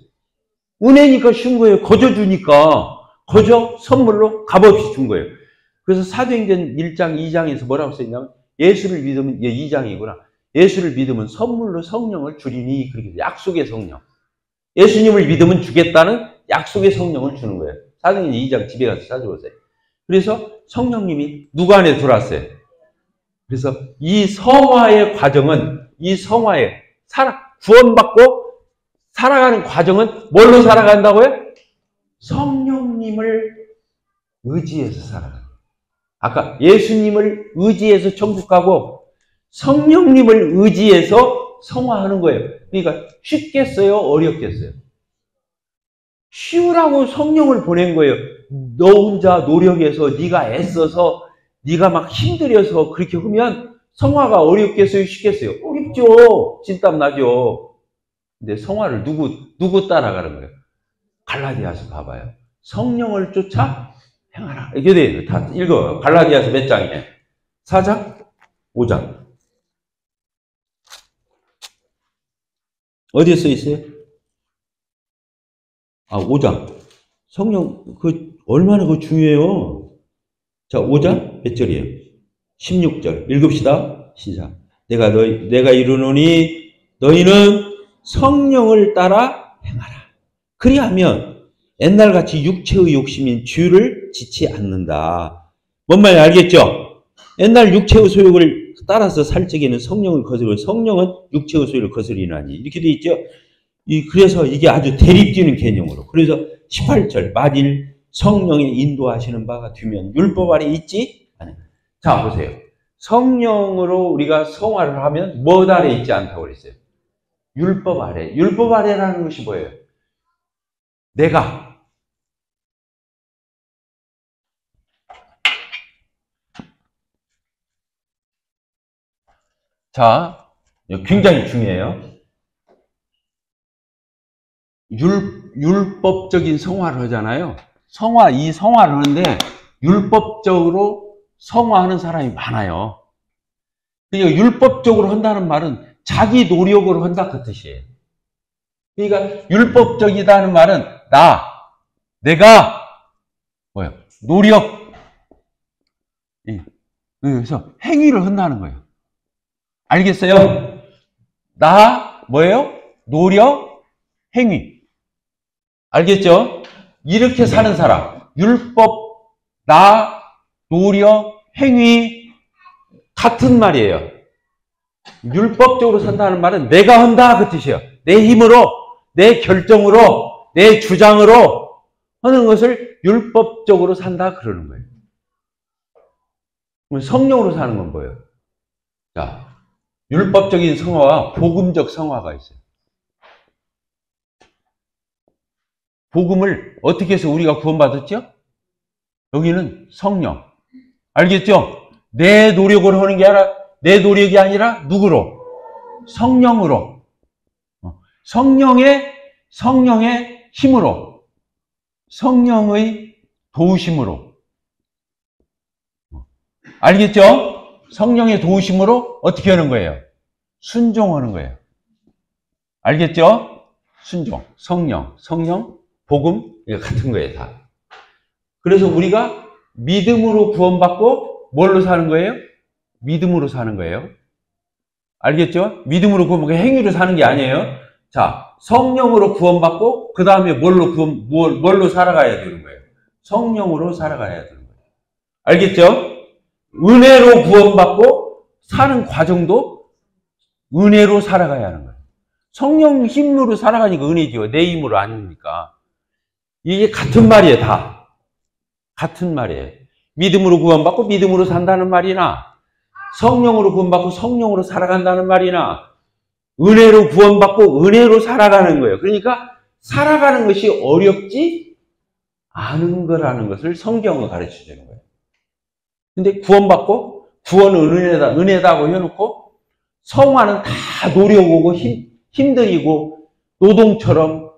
은혜니까 쉬운 거예요. 거저 주니까. 거저 선물로 값없이 준 거예요. 그래서 사도행전 1장, 2장에서 뭐라고 써있냐면 예수를 믿으면, 이게 2장이구나. 예수를 믿으면 선물로 성령을 주리니, 그렇게 약속의 성령. 예수님을 믿으면 주겠다는 약속의 성령을 주는 거예요. 사도행전 2장 집에 가서 찾아보세요. 그래서 성령님이 누구 안에 들어왔어요? 그래서 이 성화의 과정은, 이 성화의 구원받고 살아가는 과정은 뭘로 살아간다고요? 성령님을 의지해서 살아가는 거예요. 아까 예수님을 의지해서 천국 가고 성령님을 의지해서 성화하는 거예요. 그러니까 쉽겠어요? 어렵겠어요? 쉬우라고 성령을 보낸 거예요. 너 혼자 노력해서 네가 애써서 네가 막 힘들여서 그렇게 하면 성화가 어렵겠어요? 쉽겠어요? 어렵죠. 진땀 나죠. 근데 성화를 누구 따라가는 거예요? 갈라디아서 봐봐요. 성령을 쫓아 행하라. 이게 돼요. 다 읽어요. 갈라디아서 몇 장이에요? 4장? 5장. 어디에 써 있어요? 5장. 성령, 얼마나 중요해요. 자, 5장 몇 절이에요? 16절. 읽읍시다. 시작. 내가 이르노니 너희는 성령을 따라 행하라. 그리하면 옛날같이 육체의 욕심인 주를 지치 않는다. 뭔 말인지 알겠죠? 옛날 육체의 소욕을 따라서 살 적에는 성령을 거스르고 성령은 육체의 소욕을 거스리나니. 이렇게 돼 있죠? 그래서 이게 아주 대립되는 개념으로. 그래서 18절. 만일 성령의 인도하시는 바가 되면 율법 아래 있지? 아니. 자, 보세요. 성령으로 우리가 성화를 하면 뭐 아래 있지 않다고 그랬어요? 율법 아래. 율법 아래라는 것이 뭐예요? 내가 자, 굉장히 중요해요. 율법적인 성화를 하잖아요. 이 성화를 하는데 율법적으로 성화하는 사람이 많아요. 그러니까 율법적으로 한다는 말은 자기 노력으로 한다 그 뜻이에요. 그러니까 율법적이다는 말은 내가 노력, 그래서 행위를 한다는 거예요. 알겠어요? 노력, 행위. 알겠죠? 이렇게 사는 사람. 율법, 노력, 행위. 같은 말이에요. 율법적으로 산다는 말은 내가 한다 그 뜻이에요. 내 힘으로, 내 결정으로, 내 주장으로 하는 것을 율법적으로 산다 그러는 거예요. 성령으로 사는 건 뭐예요? 자, 율법적인 성화와 복음적 성화가 있어요. 복음을 어떻게 해서 우리가 구원받았죠? 여기는 성령. 알겠죠? 내 노력으로 하는 게 아니라, 내 노력이 아니라 누구로? 성령으로. 성령의 힘으로. 성령의 도우심으로. 알겠죠? 성령의 도우심으로 어떻게 하는 거예요? 순종하는 거예요. 알겠죠? 순종, 성령, 복음, 이거 같은 거예요, 다. 그래서 우리가 믿음으로 구원받고 뭘로 사는 거예요? 믿음으로 사는 거예요. 알겠죠? 믿음으로 구원받고 행위로 사는 게 아니에요. 자, 성령으로 구원받고 그 다음에 뭘로 살아가야 되는 거예요? 성령으로 살아가야 되는 거예요. 알겠죠? 은혜로 구원받고 사는 과정도 은혜로 살아가야 하는 거예요. 성령 힘으로 살아가니까 은혜죠. 내 힘으로 아닙니까? 이게 같은 말이에요, 다. 같은 말이에요. 믿음으로 구원받고 믿음으로 산다는 말이나, 성령으로 구원받고 성령으로 살아간다는 말이나, 은혜로 구원받고 은혜로 살아가는 거예요. 그러니까 살아가는 것이 어렵지 않은 거라는 것을 성경은 가르쳐 주는 거예요. 근데 구원받고 구원은 은혜다고 해놓고 성화는 다 노력하고 힘들이고 노동처럼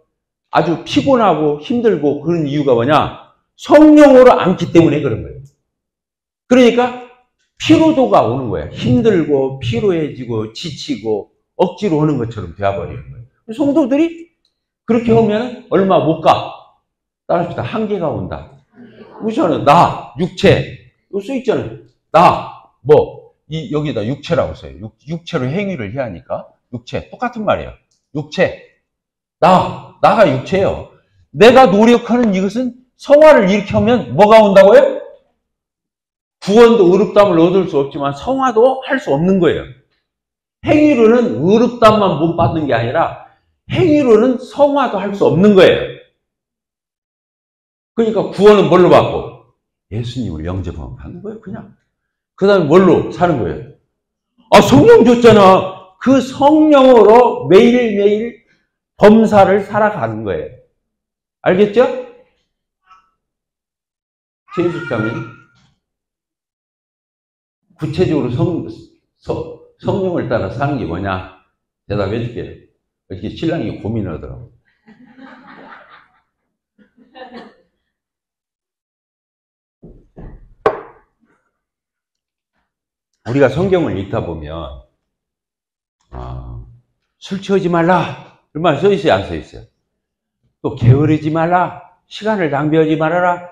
아주 피곤하고 힘들고 그런 이유가 뭐냐? 성령으로 안기 때문에 그런 거예요. 그러니까 피로도가 오는 거예요. 힘들고 피로해지고 지치고 억지로 하는 것처럼 되어버리는 거예요. 성도들이 그렇게 하면 얼마 못 가. 따라합시다. 한계가 온다. 우선은 육체. 이거 써있잖아요. 여기다 육체라고 써요. 육체로 행위를 해야 하니까. 육체. 똑같은 말이에요. 육체. 나가 육체예요. 내가 노력하는 이것은 성화를 일으키면 뭐가 온다고요? 구원도 의롭다함을 얻을 수 없지만 성화도 할 수 없는 거예요. 행위로는 의롭다함만 못 받는 게 아니라 행위로는 성화도 할 수 없는 거예요. 그러니까 구원은 뭘로 받고? 예수님을 영접하면 받는 거예요, 그냥. 그 다음에 뭘로 사는 거예요? 성령 줬잖아. 그 성령으로 매일매일 범사를 살아가는 거예요. 알겠죠? 제수장님, 구체적으로 성령을 따라 사는 게 뭐냐? 대답해 줄게요. 이렇게 신랑이 고민하더라고. 우리가 성경을 읽다 보면 술 취하지 말라 이런 말 써 있어요, 안 써 있어요? 또 게으르지 말라, 시간을 낭비하지 말아라,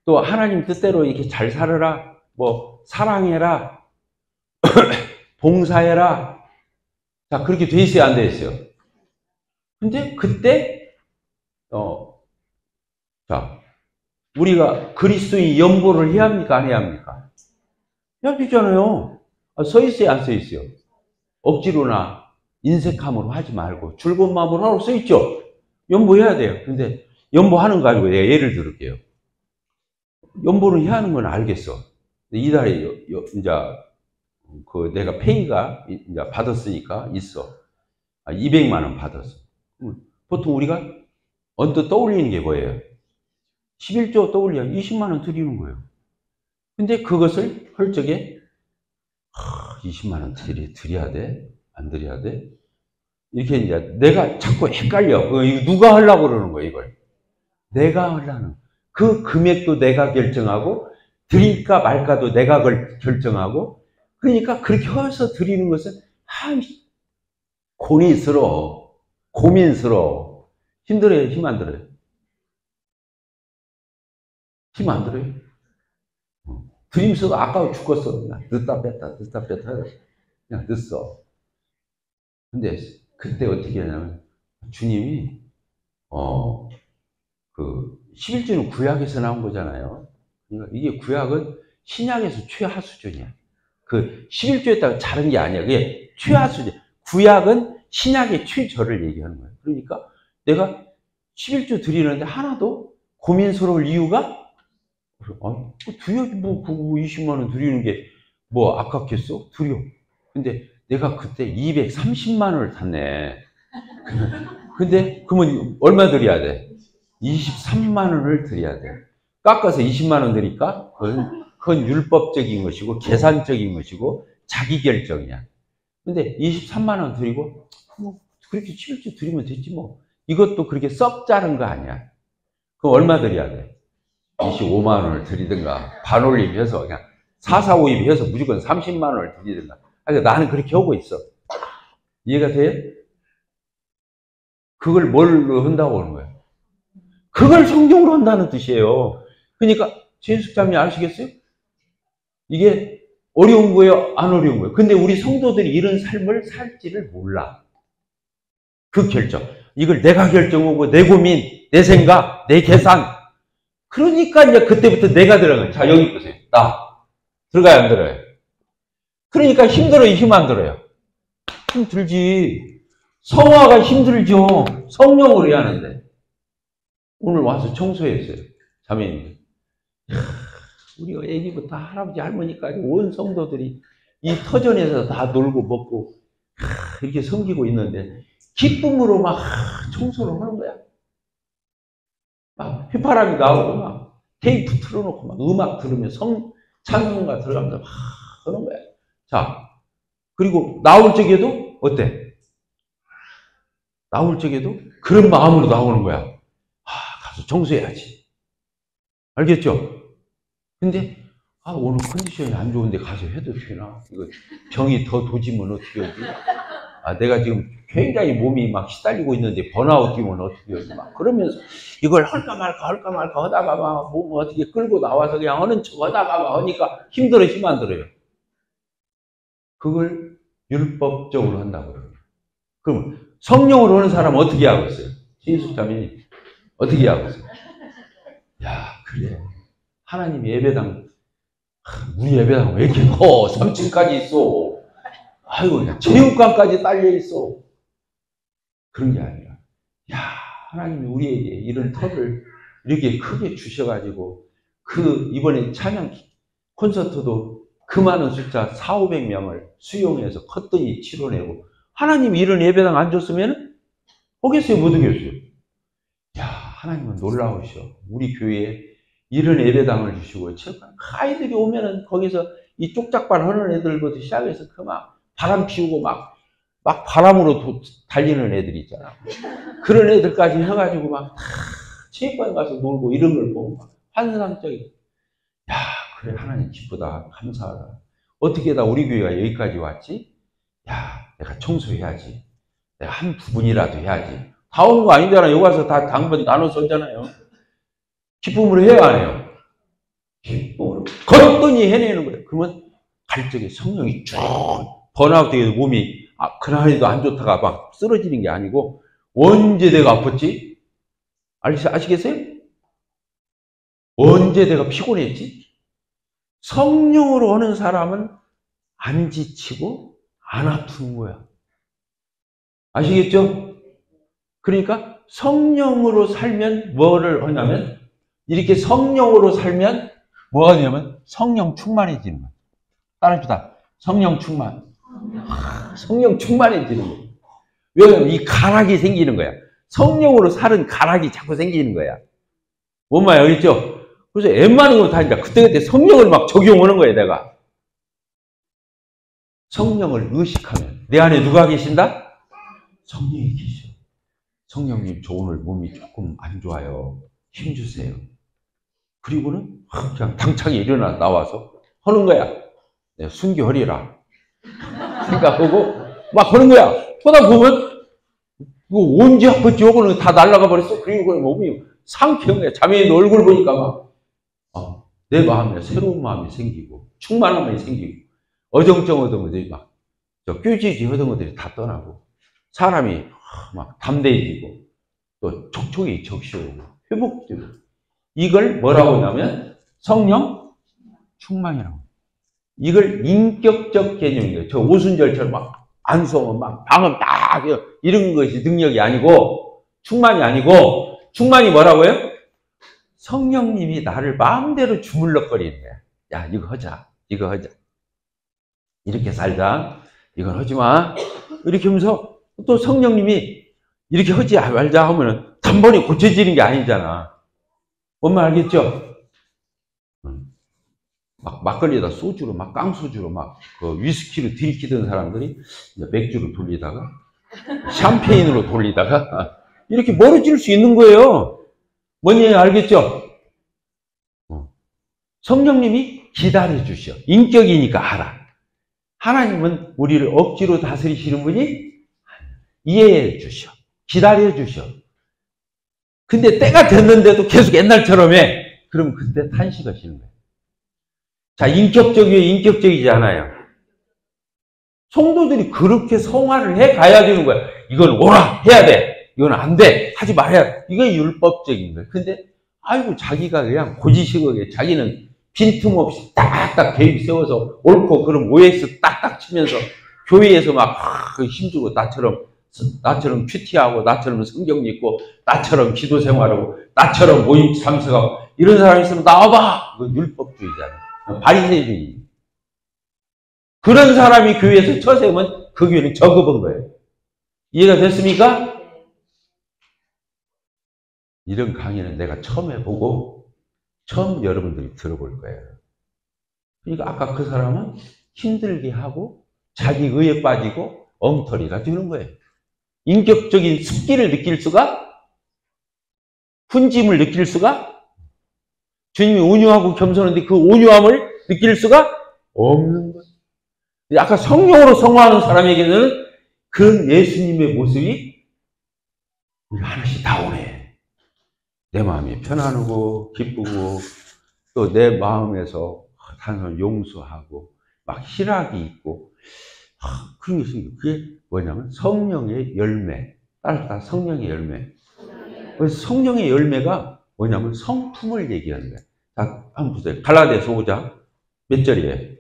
또 하나님 뜻대로 이렇게 잘 살아라, 뭐 사랑해라, 봉사해라. 자, 그렇게 돼 있어요, 안 돼 있어요? 근데 그때 자, 우리가 그리스도의 연보를 해야 합니까, 안 해야 합니까? 해야 되잖아요. 써 있어요, 안 써 있어요? 억지로나 인색함으로 하지 말고 즐거운 마음으로 하라고 써 있죠. 연보해야 돼요. 근데 연보하는 거 가지고 내가 예를 들을게요. 연보를 해야 하는 건 알겠어. 이달에 이제 내가 페이가 이제 받았으니까 있어. 200만 원 받았어. 보통 우리가 언뜻 떠올리는 게 뭐예요? 11조 떠올려 20만 원 드리는 거예요. 근데 그것을 할 적에 20만 원 드려야 돼? 안 드려야 돼? 이렇게 이제 내가 자꾸 헷갈려. 이거 누가 하려고 그러는 거야, 이걸? 내가 하려는. 그 금액도 내가 결정하고 드릴까 말까도 내가 결정하고, 그러니까 그렇게 해서 드리는 것은 고민스러워. 힘들어요, 힘 안 들어요? 힘 안 들어요? 드림스도 아까워 죽겠어. 그냥 늦다 뺐다 그냥 늦어. 근데 그때 어떻게 하냐면 주님이 11조는 구약에서 나온 거잖아요. 그러니까 이게 구약은 신약에서 최하 수준이야. 그 11조에다가 자른 게 아니야. 그게 최하 수준. 구약은 신약의 최저를 얘기하는 거예요. 그러니까 내가 11조 드리는데 하나도 고민스러울 이유가 드려야지, 뭐, 20만 원 드리는 게 뭐 아깝겠어? 드려. 근데 내가 그때 230만 원을 탔네. 근데 그러면 얼마 드려야 돼? 23만 원을 드려야 돼. 깎아서 20만 원 드릴까? 그건 율법적인 것이고 계산적인 것이고 자기 결정이야. 근데 23만 원 드리고 그렇게 7주 드리면 됐지 뭐. 이것도 그렇게 썩 자른 거 아니야. 그럼 얼마 드려야 돼? 25만 원을 드리든가 반올림해서 그냥 4,4,5입 해서 무조건 30만 원을 드리든가. 그러니까 나는 그렇게 하고 있어. 이해가 돼요? 그걸 뭘로 한다고 하는 거예요? 그걸 성경으로 한다는 뜻이에요. 그러니까 최숙자님 아시겠어요? 이게 어려운 거예요? 안 어려운 거예요? 근데 우리 성도들이 이런 삶을 살지를 몰라. 그 결정. 이걸 내가 결정하고 내 고민, 내 생각, 내 계산. 그러니까 이제 그때부터 내가 들어가요. 자, 여기 보세요. 나. 들어가요, 안 들어요? 그러니까 힘들어요, 힘 안 들어요? 힘들지. 성화가 힘들죠. 성령으로 해야 하는데. 오늘 와서 청소했어요. 자매님. 우리가 애기부터 할아버지, 할머니까지 온 성도들이 이 터전에서 다 놀고 먹고 이렇게 섬기고 있는데 기쁨으로 막 청소를 하는 거야. 막 휘파람이 나오고 막 테이프 틀어놓고 막 음악 들으며 찬송가 들어가면서 막 하는 거야. 자, 그리고 나올 적에도 어때? 나올 적에도 그런 마음으로 나오는 거야. 가서 청소해야지. 알겠죠? 근데 오늘 컨디션이 안 좋은데 가서 해도 되나? 이거 병이 더 도지면 어떻게 하지? 내가 지금 굉장히 몸이 막 시달리고 있는데 번아웃 뛰면 어떻게 하지? 막 그러면서 이걸 할까 말까 하다가 막 몸 어떻게 끌고 나와서 그냥 하는 척 하다가 막 하니까 힘들어, 힘 안 들어요? 그걸 율법적으로 한다고 그래요. 그럼 성령으로 오는 사람은 어떻게 하고 있어요? 신숙 자매님 어떻게 하고 있어요? 야, 그래. 하나님 예배당, 우리 예배당 왜 이렇게 커? 3층까지 있어. 아이고, 체육관까지 딸려 있어. 그런 게 아니라, 야, 하나님이 우리에게 이런 털을 이렇게 크게 주셔가지고, 이번에 찬양 콘서트도 그 많은 숫자 400~500명을 수용해서 컸더니 치러내고, 하나님이 이런 예배당 안 줬으면, 오겠어요, 못 오겠어요? 야, 하나님은 놀라우셔. 우리 교회에 이런 예배당을 주시고, 아이들이 오면은 거기서 이 쪽작발 하는 애들부터 시작해서 막 바람 피우고 막 바람으로 달리는 애들이 있잖아. 그런 애들까지 해가지고 막 체육관 가서 놀고 이런 걸 보고 막 환상적인. 야, 그래, 하나님 기쁘다. 감사하다. 어떻게 다 우리 교회가 여기까지 왔지? 야, 내가 청소해야지. 내가 한 부분이라도 해야지. 다 오는 거 아니잖아. 여기 와서 다 당번 나눠서 오잖아요. 기쁨으로 해야 안 해요? 기쁨으로. 걷더니 해내는 거예요. 그러면 갈 적에 성령이 쭉 번아웃 되게 몸이 그날에도 안 좋다가 막 쓰러지는 게 아니고 언제 내가 아팠지? 아시겠어요? 언제 내가 피곤했지? 성령으로 오는 사람은 안 지치고 안 아픈 거야. 아시겠죠? 그러니까 성령으로 살면 뭐를 하냐면 이렇게 성령으로 살면 뭐가 되냐면 성령 충만해지는 거야. 따라합시다. 성령 충만. 성령 충만해지는 거야. 왜냐면 이 가락이 생기는 거야. 성령으로 살은 가락이 자꾸 생기는 거야. 뭔 말이야, 알겠죠? 그래서 웬만한 거 다 이제 그때그때 성령을 막 적용하는 거야, 내가. 성령을 의식하면 내 안에 누가 계신다? 성령이 계셔. 성령님, 저 오늘 몸이 조금 안 좋아요. 힘주세요. 그리고는 그냥 당차게 나와서 하는 거야. 내가 순교하리라 생각하고 막 하는 거야. 보다 보면 이거 언제 아팠지? 요거는 다 날아가 버렸어. 그리고 몸이 상쾌한 거야. 자매의 얼굴 보니까 막 내 마음에 새로운 마음이 생기고 충만함이 생기고 어정쩡하던 것들이 막 뾰지지 하던 것들이 다 떠나고 사람이 막 담대해지고 또 촉촉이 적시오고 회복되고 이걸 뭐라고 하냐면 성령 충만이라고. 이걸 인격적 개념이에요. 저 오순절처럼 막 안성은 막 방음 딱 이런 것이 능력이 아니고 충만이 아니고 충만이 뭐라고요? 성령님이 나를 마음대로 주물럭거리는 거야. 야, 이거 하자. 이거 하자. 이렇게 살자. 이건 하지 마. 이렇게 하면서 또 성령님이 이렇게 하지 말자 하면은 단번에 고쳐지는 게 아니잖아. 뭔 말 알겠죠? 막 막걸리에다 소주로 막 깡소주로 막 그 위스키로 들이키던 사람들이 이제 맥주로 돌리다가 샴페인으로 돌리다가 이렇게 멀어질 수 있는 거예요. 뭔지 알겠죠? 성령님이 기다려 주셔. 인격이니까 알아. 하나님은 우리를 억지로 다스리시는 분이 이해해 주셔. 기다려 주셔. 근데 때가 됐는데도 계속 옛날처럼 해. 그럼 그때 탄식하시는 거예요. 자, 인격적이에요? 인격적이지 않아요? 성도들이 그렇게 성화를 해 가야 되는 거야. 이건 오라! 해야 돼. 이건 안 돼. 하지 말아야 돼. 이게 율법적인 거예요. 근데, 아이고, 자기가 그냥 고지식하게 자기는 빈틈없이 딱딱 계획 세워서 옳고, 그럼 OX 딱딱 치면서 교회에서 막 힘주고 나처럼 큐티하고, 나처럼 성경 읽고, 나처럼 기도 생활하고, 나처럼 모임 참석하고, 이런 사람이 있으면 나와봐! 그건 율법주의잖아. 바리새인주의. 그런 사람이 교회에서 처세우면 그 교회는 저급한 거예요. 이해가 됐습니까? 이런 강의는 내가 처음 해보고 처음 여러분들이 들어볼 거예요. 그러니까 아까 그 사람은 힘들게 하고 자기 의에 빠지고 엉터리가 되는 거예요. 인격적인 습기를 느낄 수가, 훈짐을 느낄 수가, 주님이 온유하고 겸손한데 그 온유함을 느낄 수가 없는 거예요. 아까 성령으로 성화하는 사람에게는 그런 예수님의 모습이 하나씩 다 오네. 내 마음이 편안하고 기쁘고 또 내 마음에서 항상 용서하고 막 희락이 있고, 그런 게 있어요. 그게 뭐냐면 성령의 열매. 따라서 성령의 열매. 그래서 성령의 열매가 뭐냐면 성품을 얘기하는 거예요. 자, 한번 보세요. 갈라디아서 5장 몇 절이에요?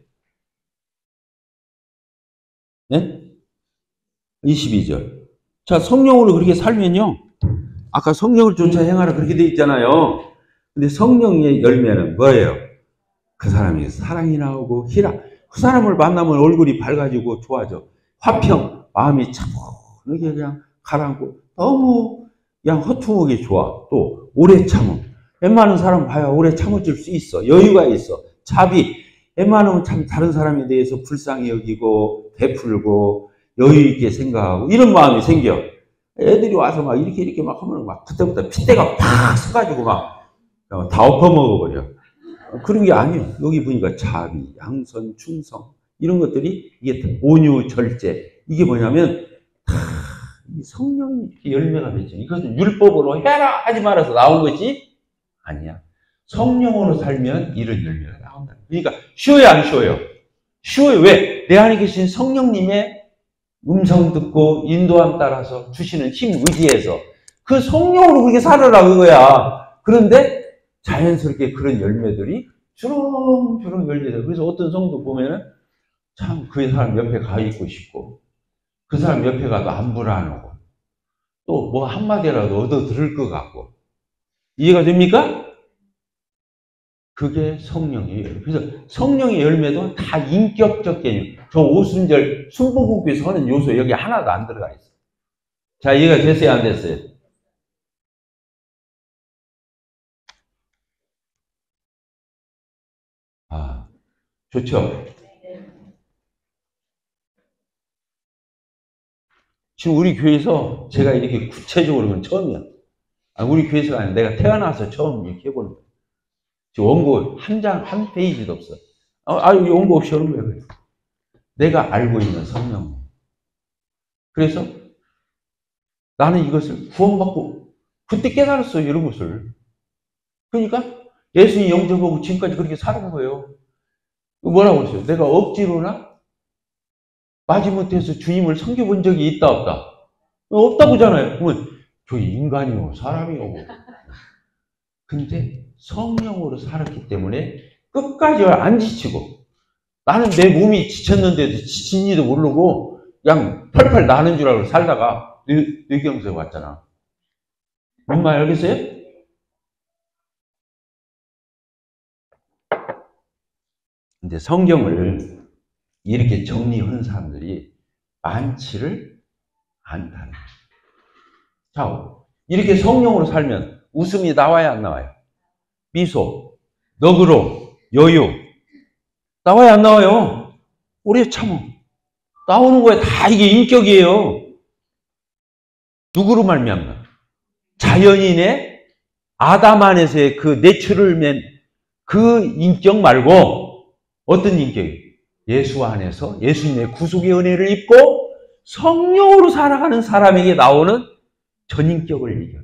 네? 22절. 자, 성령으로 그렇게 살면요. 아까 성령을 쫓아 행하라 그렇게 돼 있잖아요. 근데 성령의 열매는 뭐예요? 그 사람이 사랑이 나오고 희락. 그 사람을 만나면 얼굴이 밝아지고 좋아져. 화평. 마음이 차분하게 그냥 가라앉고 너무 그냥 허투하게 좋아. 또 오래 참음. 웬만한 사람 봐야 오래 참아줄 수 있어. 여유가 있어. 자비. 웬만하면 참 다른 사람에 대해서 불쌍히 여기고 베풀고 여유 있게 생각하고 이런 마음이 생겨. 애들이 와서 막 이렇게 막 하면 막 그때부터 핏대가 팍 서가지고 막 다 엎어먹어버려. 그런 게 아니에요. 여기 보니까 자비, 양선, 충성 이런 것들이 이게 온유, 절제 이게 뭐냐면 이 성령이 이렇게 열매가 맺죠. 이것은 율법으로 해라 하지 말아서 나온 것이 아니야. 성령으로 살면 이런 열매가 나온다. 그러니까 쉬워요, 안 쉬워요? 쉬워요. 왜? 내 안에 계신 성령님의 음성 듣고 인도함 따라서 주시는 힘 의지에서 그 성령으로 그렇게 살아라 그거야. 그런데 자연스럽게 그런 열매들이 주렁주렁 열리다. 그래서 어떤 성도 보면은 참 그 사람 옆에 가 있고 싶고 그 사람 옆에 가도 안 불안하고 또 뭐 한마디라도 얻어 들을 것 같고 이해가 됩니까? 그게 성령의 열매. 그래서 성령의 열매도 다 인격적 개념. 저 오순절 순복음교에서 하는 요소 여기 하나도 안 들어가 있어요. 자, 이해가 됐어요? 안 됐어요? 아, 좋죠? 지금 우리 교회에서 제가 이렇게 구체적으로 건 처음이야. 우리 교회에서가 아니라 내가 태어나서 처음 이렇게 해보는 거야. 지금 원고 한 페이지도 없어. 여기 원고 없이 하는 거야. 내가 알고 있는 성령. 그래서 나는 이것을 구원받고 그때 깨달았어요. 이런 것을. 그러니까 예수님 영접하고 지금까지 그렇게 사는 거예요. 뭐라고 그랬어요? 내가 억지로나 마지못해서 주님을 섬겨본 적이 있다 없다? 없다고잖아요. 그러면 저 인간이요 사람이요. 근데 성령으로 살았기 때문에 끝까지 안 지치고 나는 내 몸이 지쳤는데도 지친지도 모르고 그냥 펄펄 나는 줄 알고 살다가 뇌경색에 왔잖아. 뭔 말 알겠어요? 근데 성경을 이렇게 정리한 사람들이 많지를 않다는 거예요. 자, 이렇게 성령으로 살면 웃음이 나와야 안 나와요? 미소, 너그러움, 여유 나와야 안 나와요? 오래 참음 나오는 거에 다 이게 인격이에요. 누구로 말미암나? 자연인의 아담 안에서의 그 내추럴맨 그 인격 말고 어떤 인격이에요? 예수 안에서 예수님의 구속의 은혜를 입고 성령으로 살아가는 사람에게 나오는 전인격을 얘기해요.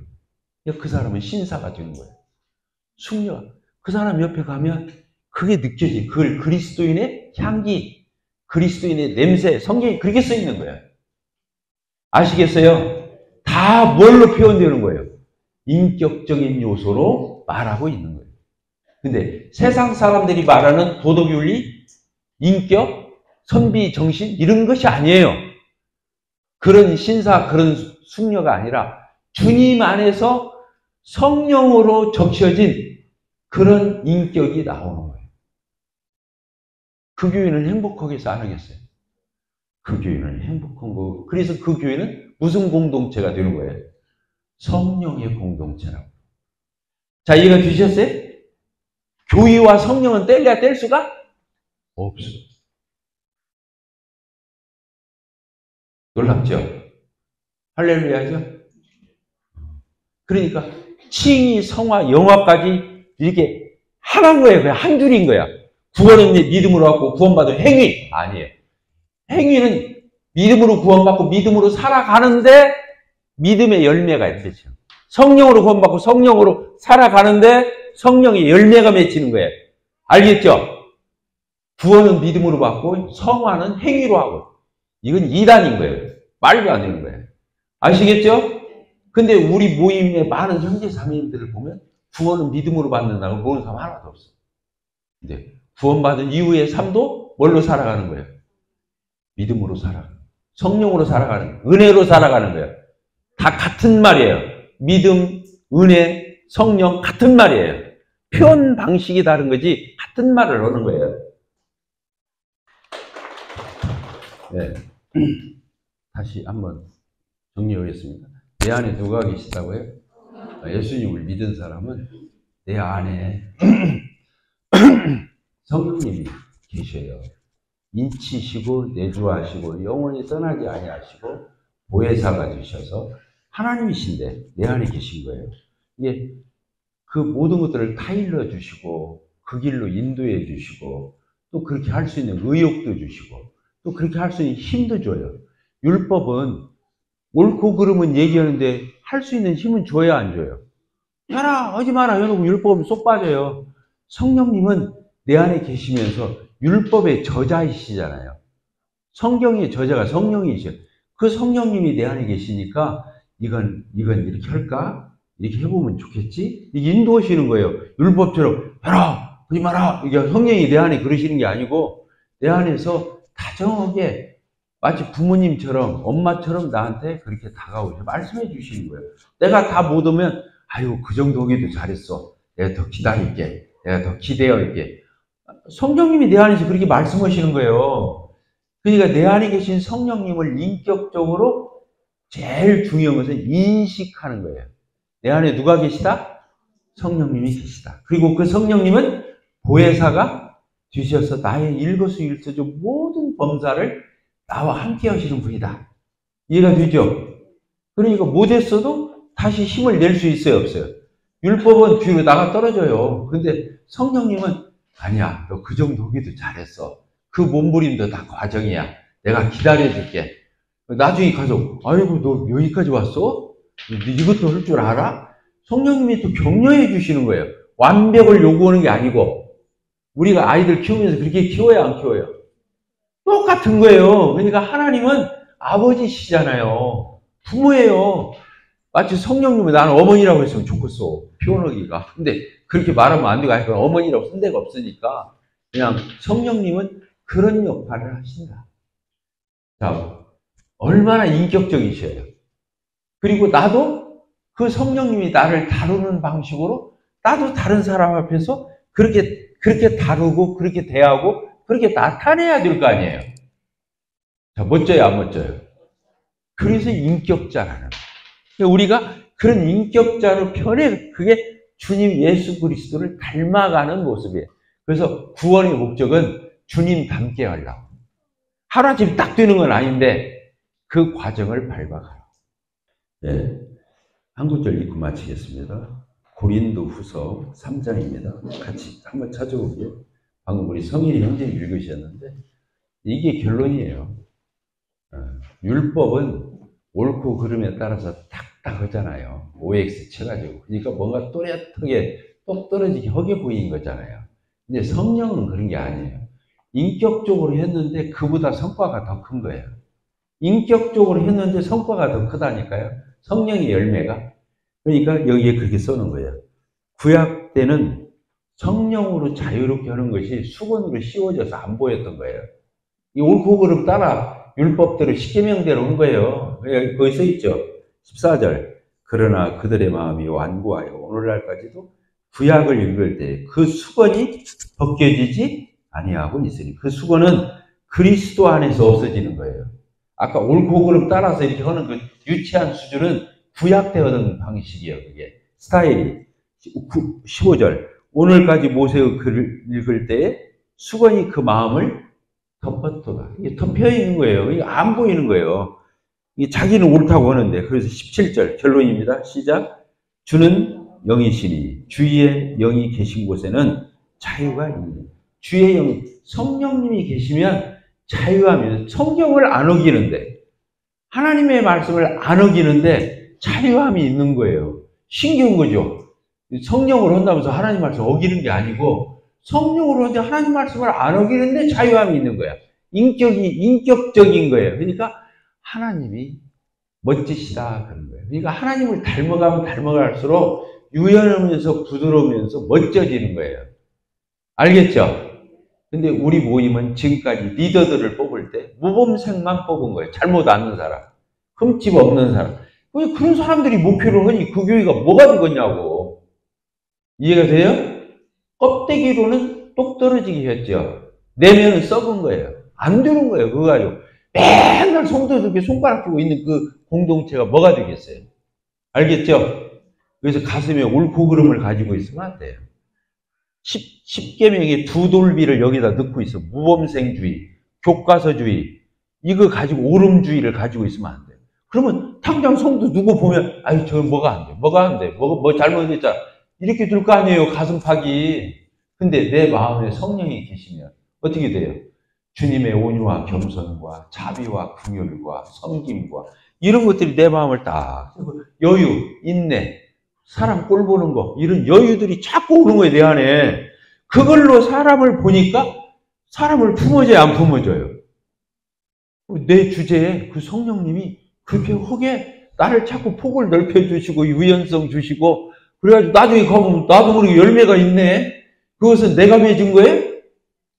그 사람은 신사가 되는 거예요. 숙녀. 그 사람 옆에 가면 그게 느껴지. 그걸 그리스도인의 향기, 그리스도인의 냄새, 성경이 그렇게 써 있는 거예요. 아시겠어요? 다 뭘로 표현되는 거예요? 인격적인 요소로 말하고 있는 거예요. 근데 세상 사람들이 말하는 도덕윤리, 인격, 선비, 정신 이런 것이 아니에요. 그런 신사, 그런 숙녀가 아니라 주님 안에서 성령으로 적셔진 그런 인격이 나오는 거예요. 그 교회는 행복하겠어, 안 하겠어요? 그 교회는 행복한 거. 그래서 그 교회는 무슨 공동체가 되는 거예요? 성령의 공동체라고. 자, 이해가 되셨어요? 교회와 성령은 뗄래야 뗄 수가 없어요. 놀랍죠? 할렐루야죠? 그러니까 칭의, 성화, 영화까지 이렇게 하나인 거예요. 그냥 한 줄인 거야. 구원은 믿음으로 받고 구원받은 행위 아니에요. 행위는 믿음으로 구원받고 믿음으로 살아가는데 믿음의 열매가 있죠. 성령으로 구원받고 성령으로 살아가는데 성령의 열매가 맺히는 거예요. 알겠죠? 구원은 믿음으로 받고 성화는 행위로 하고. 이건 이단인 거예요. 말도 안 되는 거예요. 아시겠죠? 근데 우리 모임의 많은 형제 자매님들을 보면 구원은 믿음으로 받는다고 보는 사람 하나도 없어. 근데 구원받은 이후의 삶도 뭘로 살아가는 거예요? 믿음으로 살아가는 거예요. 성령으로 살아가는 거예요. 은혜로 살아가는 거예요. 다 같은 말이에요. 믿음, 은혜, 성령 같은 말이에요. 표현 방식이 다른 거지 같은 말을 하는 거예요. 네. 다시 한번 정리하겠습니다. 내 안에 누가 계시다고요? 예수님을 믿은 사람은 내 안에 성령님이 계셔요. 인치시고 내주하시고 영원히 떠나지 아니하시고 보혜사가 주셔서 하나님이신데 내 안에 계신 거예요. 이게 그 모든 것들을 타일러 주시고 그 길로 인도해 주시고 또 그렇게 할 수 있는 의욕도 주시고 또 그렇게 할 수 있는 힘도 줘요. 율법은 옳고 그름은 얘기하는데 할 수 있는 힘은 줘야 안 줘요? 해라 하지 마라 해놓고 율법은 쏙 빠져요. 성령님은 내 안에 계시면서 율법의 저자이시잖아요. 성경의 저자가 성령이시죠. 그 성령님이 내 안에 계시니까 이건 이렇게 할까? 이렇게 해보면 좋겠지? 이게 인도하시는 거예요. 율법처럼 해라 하지 마라. 이게 성령이 내 안에 그러시는 게 아니고 내 안에서 다정하게 마치 부모님처럼 엄마처럼 나한테 그렇게 다가오셔 말씀해 주시는 거예요. 내가 다 못 오면 아유 그 정도 오기도 잘했어. 내가 더 기다릴게. 내가 더 기대할게. 성령님이 내 안에서 그렇게 말씀하시는 거예요. 그러니까 내 안에 계신 성령님을 인격적으로 제일 중요한 것은 인식하는 거예요. 내 안에 누가 계시다? 성령님이 계시다. 그리고 그 성령님은 보혜사가 주셔서 나의 일거수일투족 모든 범사를 나와 함께 하시는 분이다. 이해가 되죠? 그러니까 못했어도 다시 힘을 낼 수 있어요, 없어요? 율법은 뒤로 나가 떨어져요. 근데 성령님은 아니야, 너 그 정도 하기도 잘했어. 그 몸부림도 다 과정이야. 내가 기다려줄게. 나중에 가서 아이고 너 여기까지 왔어? 이것도 할 줄 알아? 성령님이 또 격려해 주시는 거예요. 완벽을 요구하는 게 아니고 우리가 아이들 키우면서 그렇게 키워야 안 키워요? 똑같은 거예요. 그러니까 하나님은 아버지시잖아요. 부모예요. 마치 성령님은 나는 어머니라고 했으면 좋겠어. 표현하기가. 근데 그렇게 말하면 안 되고 하니까 어머니라고 쓴 데가 없으니까 그냥 성령님은 그런 역할을 하신다. 자, 얼마나 인격적이셔요. 그리고 나도 그 성령님이 나를 다루는 방식으로 나도 다른 사람 앞에서 그렇게 다루고 그렇게 대하고 그렇게 나타내야 될 거 아니에요. 자, 멋져요, 안 멋져요? 그래서 인격자라는 거예요. 우리가 그런 인격자로 변해, 그게 주님 예수 그리스도를 닮아가는 모습이에요. 그래서 구원의 목적은 주님 닮게 하려고. 하루아침에 딱 되는 건 아닌데 그 과정을 밟아가라. 네, 한 구절 읽고 마치겠습니다. 고린도 후서 3장입니다. 같이 한번 찾아보게요. 방금 우리 성일이 형제님 읽으셨는데 이게 결론이에요. 율법은 옳고 그름에 따라서 딱딱하잖아요. OX 쳐가지고. 그러니까 뭔가 또렷하게 똑 떨어지게 허게 보이는 거잖아요. 근데 성령은 그런 게 아니에요. 인격적으로 했는데 그보다 성과가 더 큰 거예요. 인격적으로 했는데 성과가 더 크다니까요. 성령의 열매가. 그러니까 여기에 그렇게 써놓은 거예요. 구약 때는 성령으로 자유롭게 하는 것이 수건으로 씌워져서 안 보였던 거예요. 이 옳고 그름 따라 율법대로 십계명대로 한 거예요. 거기 써 있죠. 14절. 그러나 그들의 마음이 완고하여 오늘날까지도 구약을 읽을 때 그 수건이 벗겨지지 아니하고 있으니 그 수건은 그리스도 안에서 없어지는 거예요. 아까 옳고 그름 따라서 이렇게 하는 그 유치한 수준은 구약 때 하는 방식이에요. 그게 스타일이. 15절. 오늘까지 모세의 글을 읽을 때에 수건이 그 마음을 덮었도다. 이게 덮여 있는 거예요. 이게 안 보이는 거예요. 이게 자기는 옳다고 하는데. 그래서 17절 결론입니다. 시작. 주는 영이시니 주의 영이 계신 곳에는 자유가 있는. 주의 영, 성령님이 계시면 자유하면 성경을 안 어기는데 하나님의 말씀을 안 어기는데 자유함이 있는 거예요. 신기한 거죠. 성령을 한다면서 하나님 말씀 어기는 게 아니고 성령으로 이제 하나님 말씀을 안 어기는데 자유함이 있는 거야. 인격적인 거예요. 그러니까 하나님이 멋지시다 그런 거예요. 그러니까 하나님을 닮아가면 닮아갈수록 유연하면서 부드러우면서 멋져지는 거예요. 알겠죠? 근데 우리 모임은 지금까지 리더들을 뽑을 때 모범생만 뽑은 거예요. 잘못 아는 사람, 흠집 없는 사람. 왜 그런 사람들이 목표를 하니 그 교회가 뭐가 되겠냐고. 이해가 돼요? 껍데기로는 똑 떨어지게 했죠. 내면은 썩은 거예요. 안 되는 거예요. 그거 가지고 맨날 성도들께 손가락 쥐고 있는 그 공동체가 뭐가 되겠어요? 알겠죠? 그래서 가슴에 옳고 그름을 가지고 있으면 안 돼요. 10계명의 두 돌비를 여기다 넣고 있어. 무범생주의, 교과서주의, 이거 가지고 오름주의를 가지고 있으면 안 돼요. 그러면 당장 성도 누구 보면 아유 저 뭐가 안 돼, 뭐가 안 돼, 뭐 잘못했잖아 이렇게 될 거 아니에요. 가슴팍이. 근데 내 마음에 성령이 계시면 어떻게 돼요? 주님의 온유와 겸손과 자비와 긍휼과 섬김과 이런 것들이 내 마음을 딱 여유, 인내, 사람 꼴 보는 거 이런 여유들이 자꾸 오는 거예요. 내 안에. 그걸로 사람을 보니까 사람을 품어줘야 안 품어줘요. 내 주제에 그 성령님이 그렇게 허게 나를 자꾸 폭을 넓혀주시고 유연성 주시고 그래가지고 나중에 가보면 나도 모르게 열매가 있네. 그것은 내가 맺은 거예요?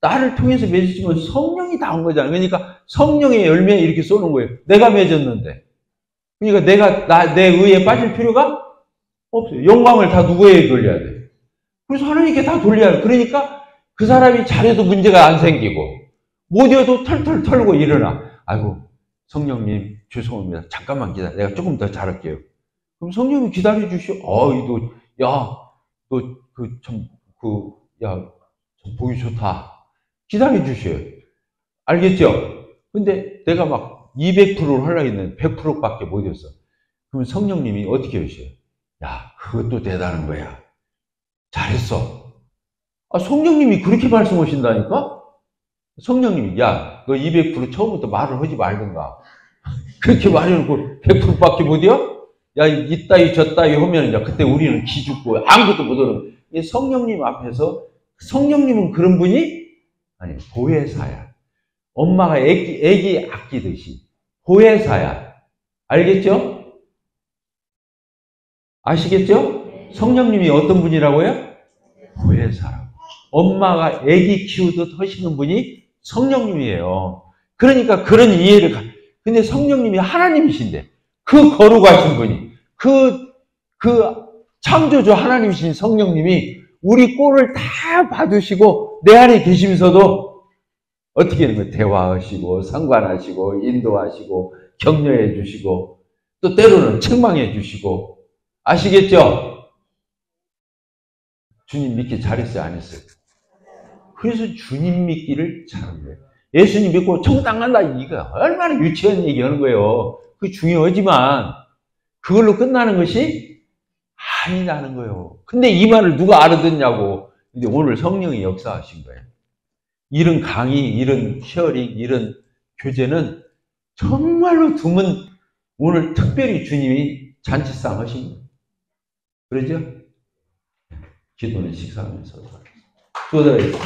나를 통해서 맺으신 건 성령이 다 한 거잖아요. 그러니까 성령의 열매 이렇게 쏘는 거예요. 내가 맺었는데. 그러니까 내가 내 의에 빠질 필요가 없어요. 영광을 다 누구에게 돌려야 돼? 그래서 하나님께 다 돌려야 돼. 그러니까 그 사람이 잘해도 문제가 안 생기고 못해도 털털 털고 일어나. 아이고 성령님 죄송합니다. 잠깐만 기다려. 내가 조금 더 잘할게요. 그럼 성령이 기다려 주시오. 참 보기 좋다. 기다려 주셔요. 알겠죠? 근데 내가 막 200%를 하려고 했는데 100%밖에 못 했어. 그럼 성령님이 어떻게 하셔요? 야, 그것도 대단한 거야. 잘했어. 성령님이 그렇게 말씀하신다니까? 성령님이, 야, 너 200% 처음부터 말을 하지 말든가. 그렇게 말해놓고 100%밖에 못해요? 야, 이따위 저따위 하면 이제 그때 우리는 기죽고 아무것도 못하는. 성령님 앞에서, 성령님은 그런 분이? 아니, 보혜사야. 엄마가 애기 아끼듯이. 보혜사야. 알겠죠? 아시겠죠? 성령님이 어떤 분이라고요? 보혜사라고. 엄마가 애기 키우듯 하시는 분이 성령님이에요. 그러니까 그런 이해를 근데 성령님이 하나님이신데 그 거룩하신 분이 그 창조주 하나님이신 성령님이 우리 꼴을 다 봐주시고 내 안에 계시면서도 어떻게 하는 거예요? 대화하시고 상관하시고 인도하시고 격려해 주시고 또 때로는 책망해 주시고 아시겠죠? 주님 믿기 잘했어요? 안 했어요? 그래서 주님 믿기를 잘한 거예요. 예수님 믿고 천국 안 간다. 이거 얼마나 유치한 얘기하는 거예요. 그게 중요하지만 그걸로 끝나는 것이 아니라는 거예요. 근데 이 말을 누가 알아듣냐고. 근데 오늘 성령이 역사하신 거예요. 이런 강의, 이런 쉐어링, 이런 교제는 정말로 드문 오늘 특별히 주님이 잔치상 하신 거예요. 그러죠? 기도는 식사하면서 수고하셨습니다.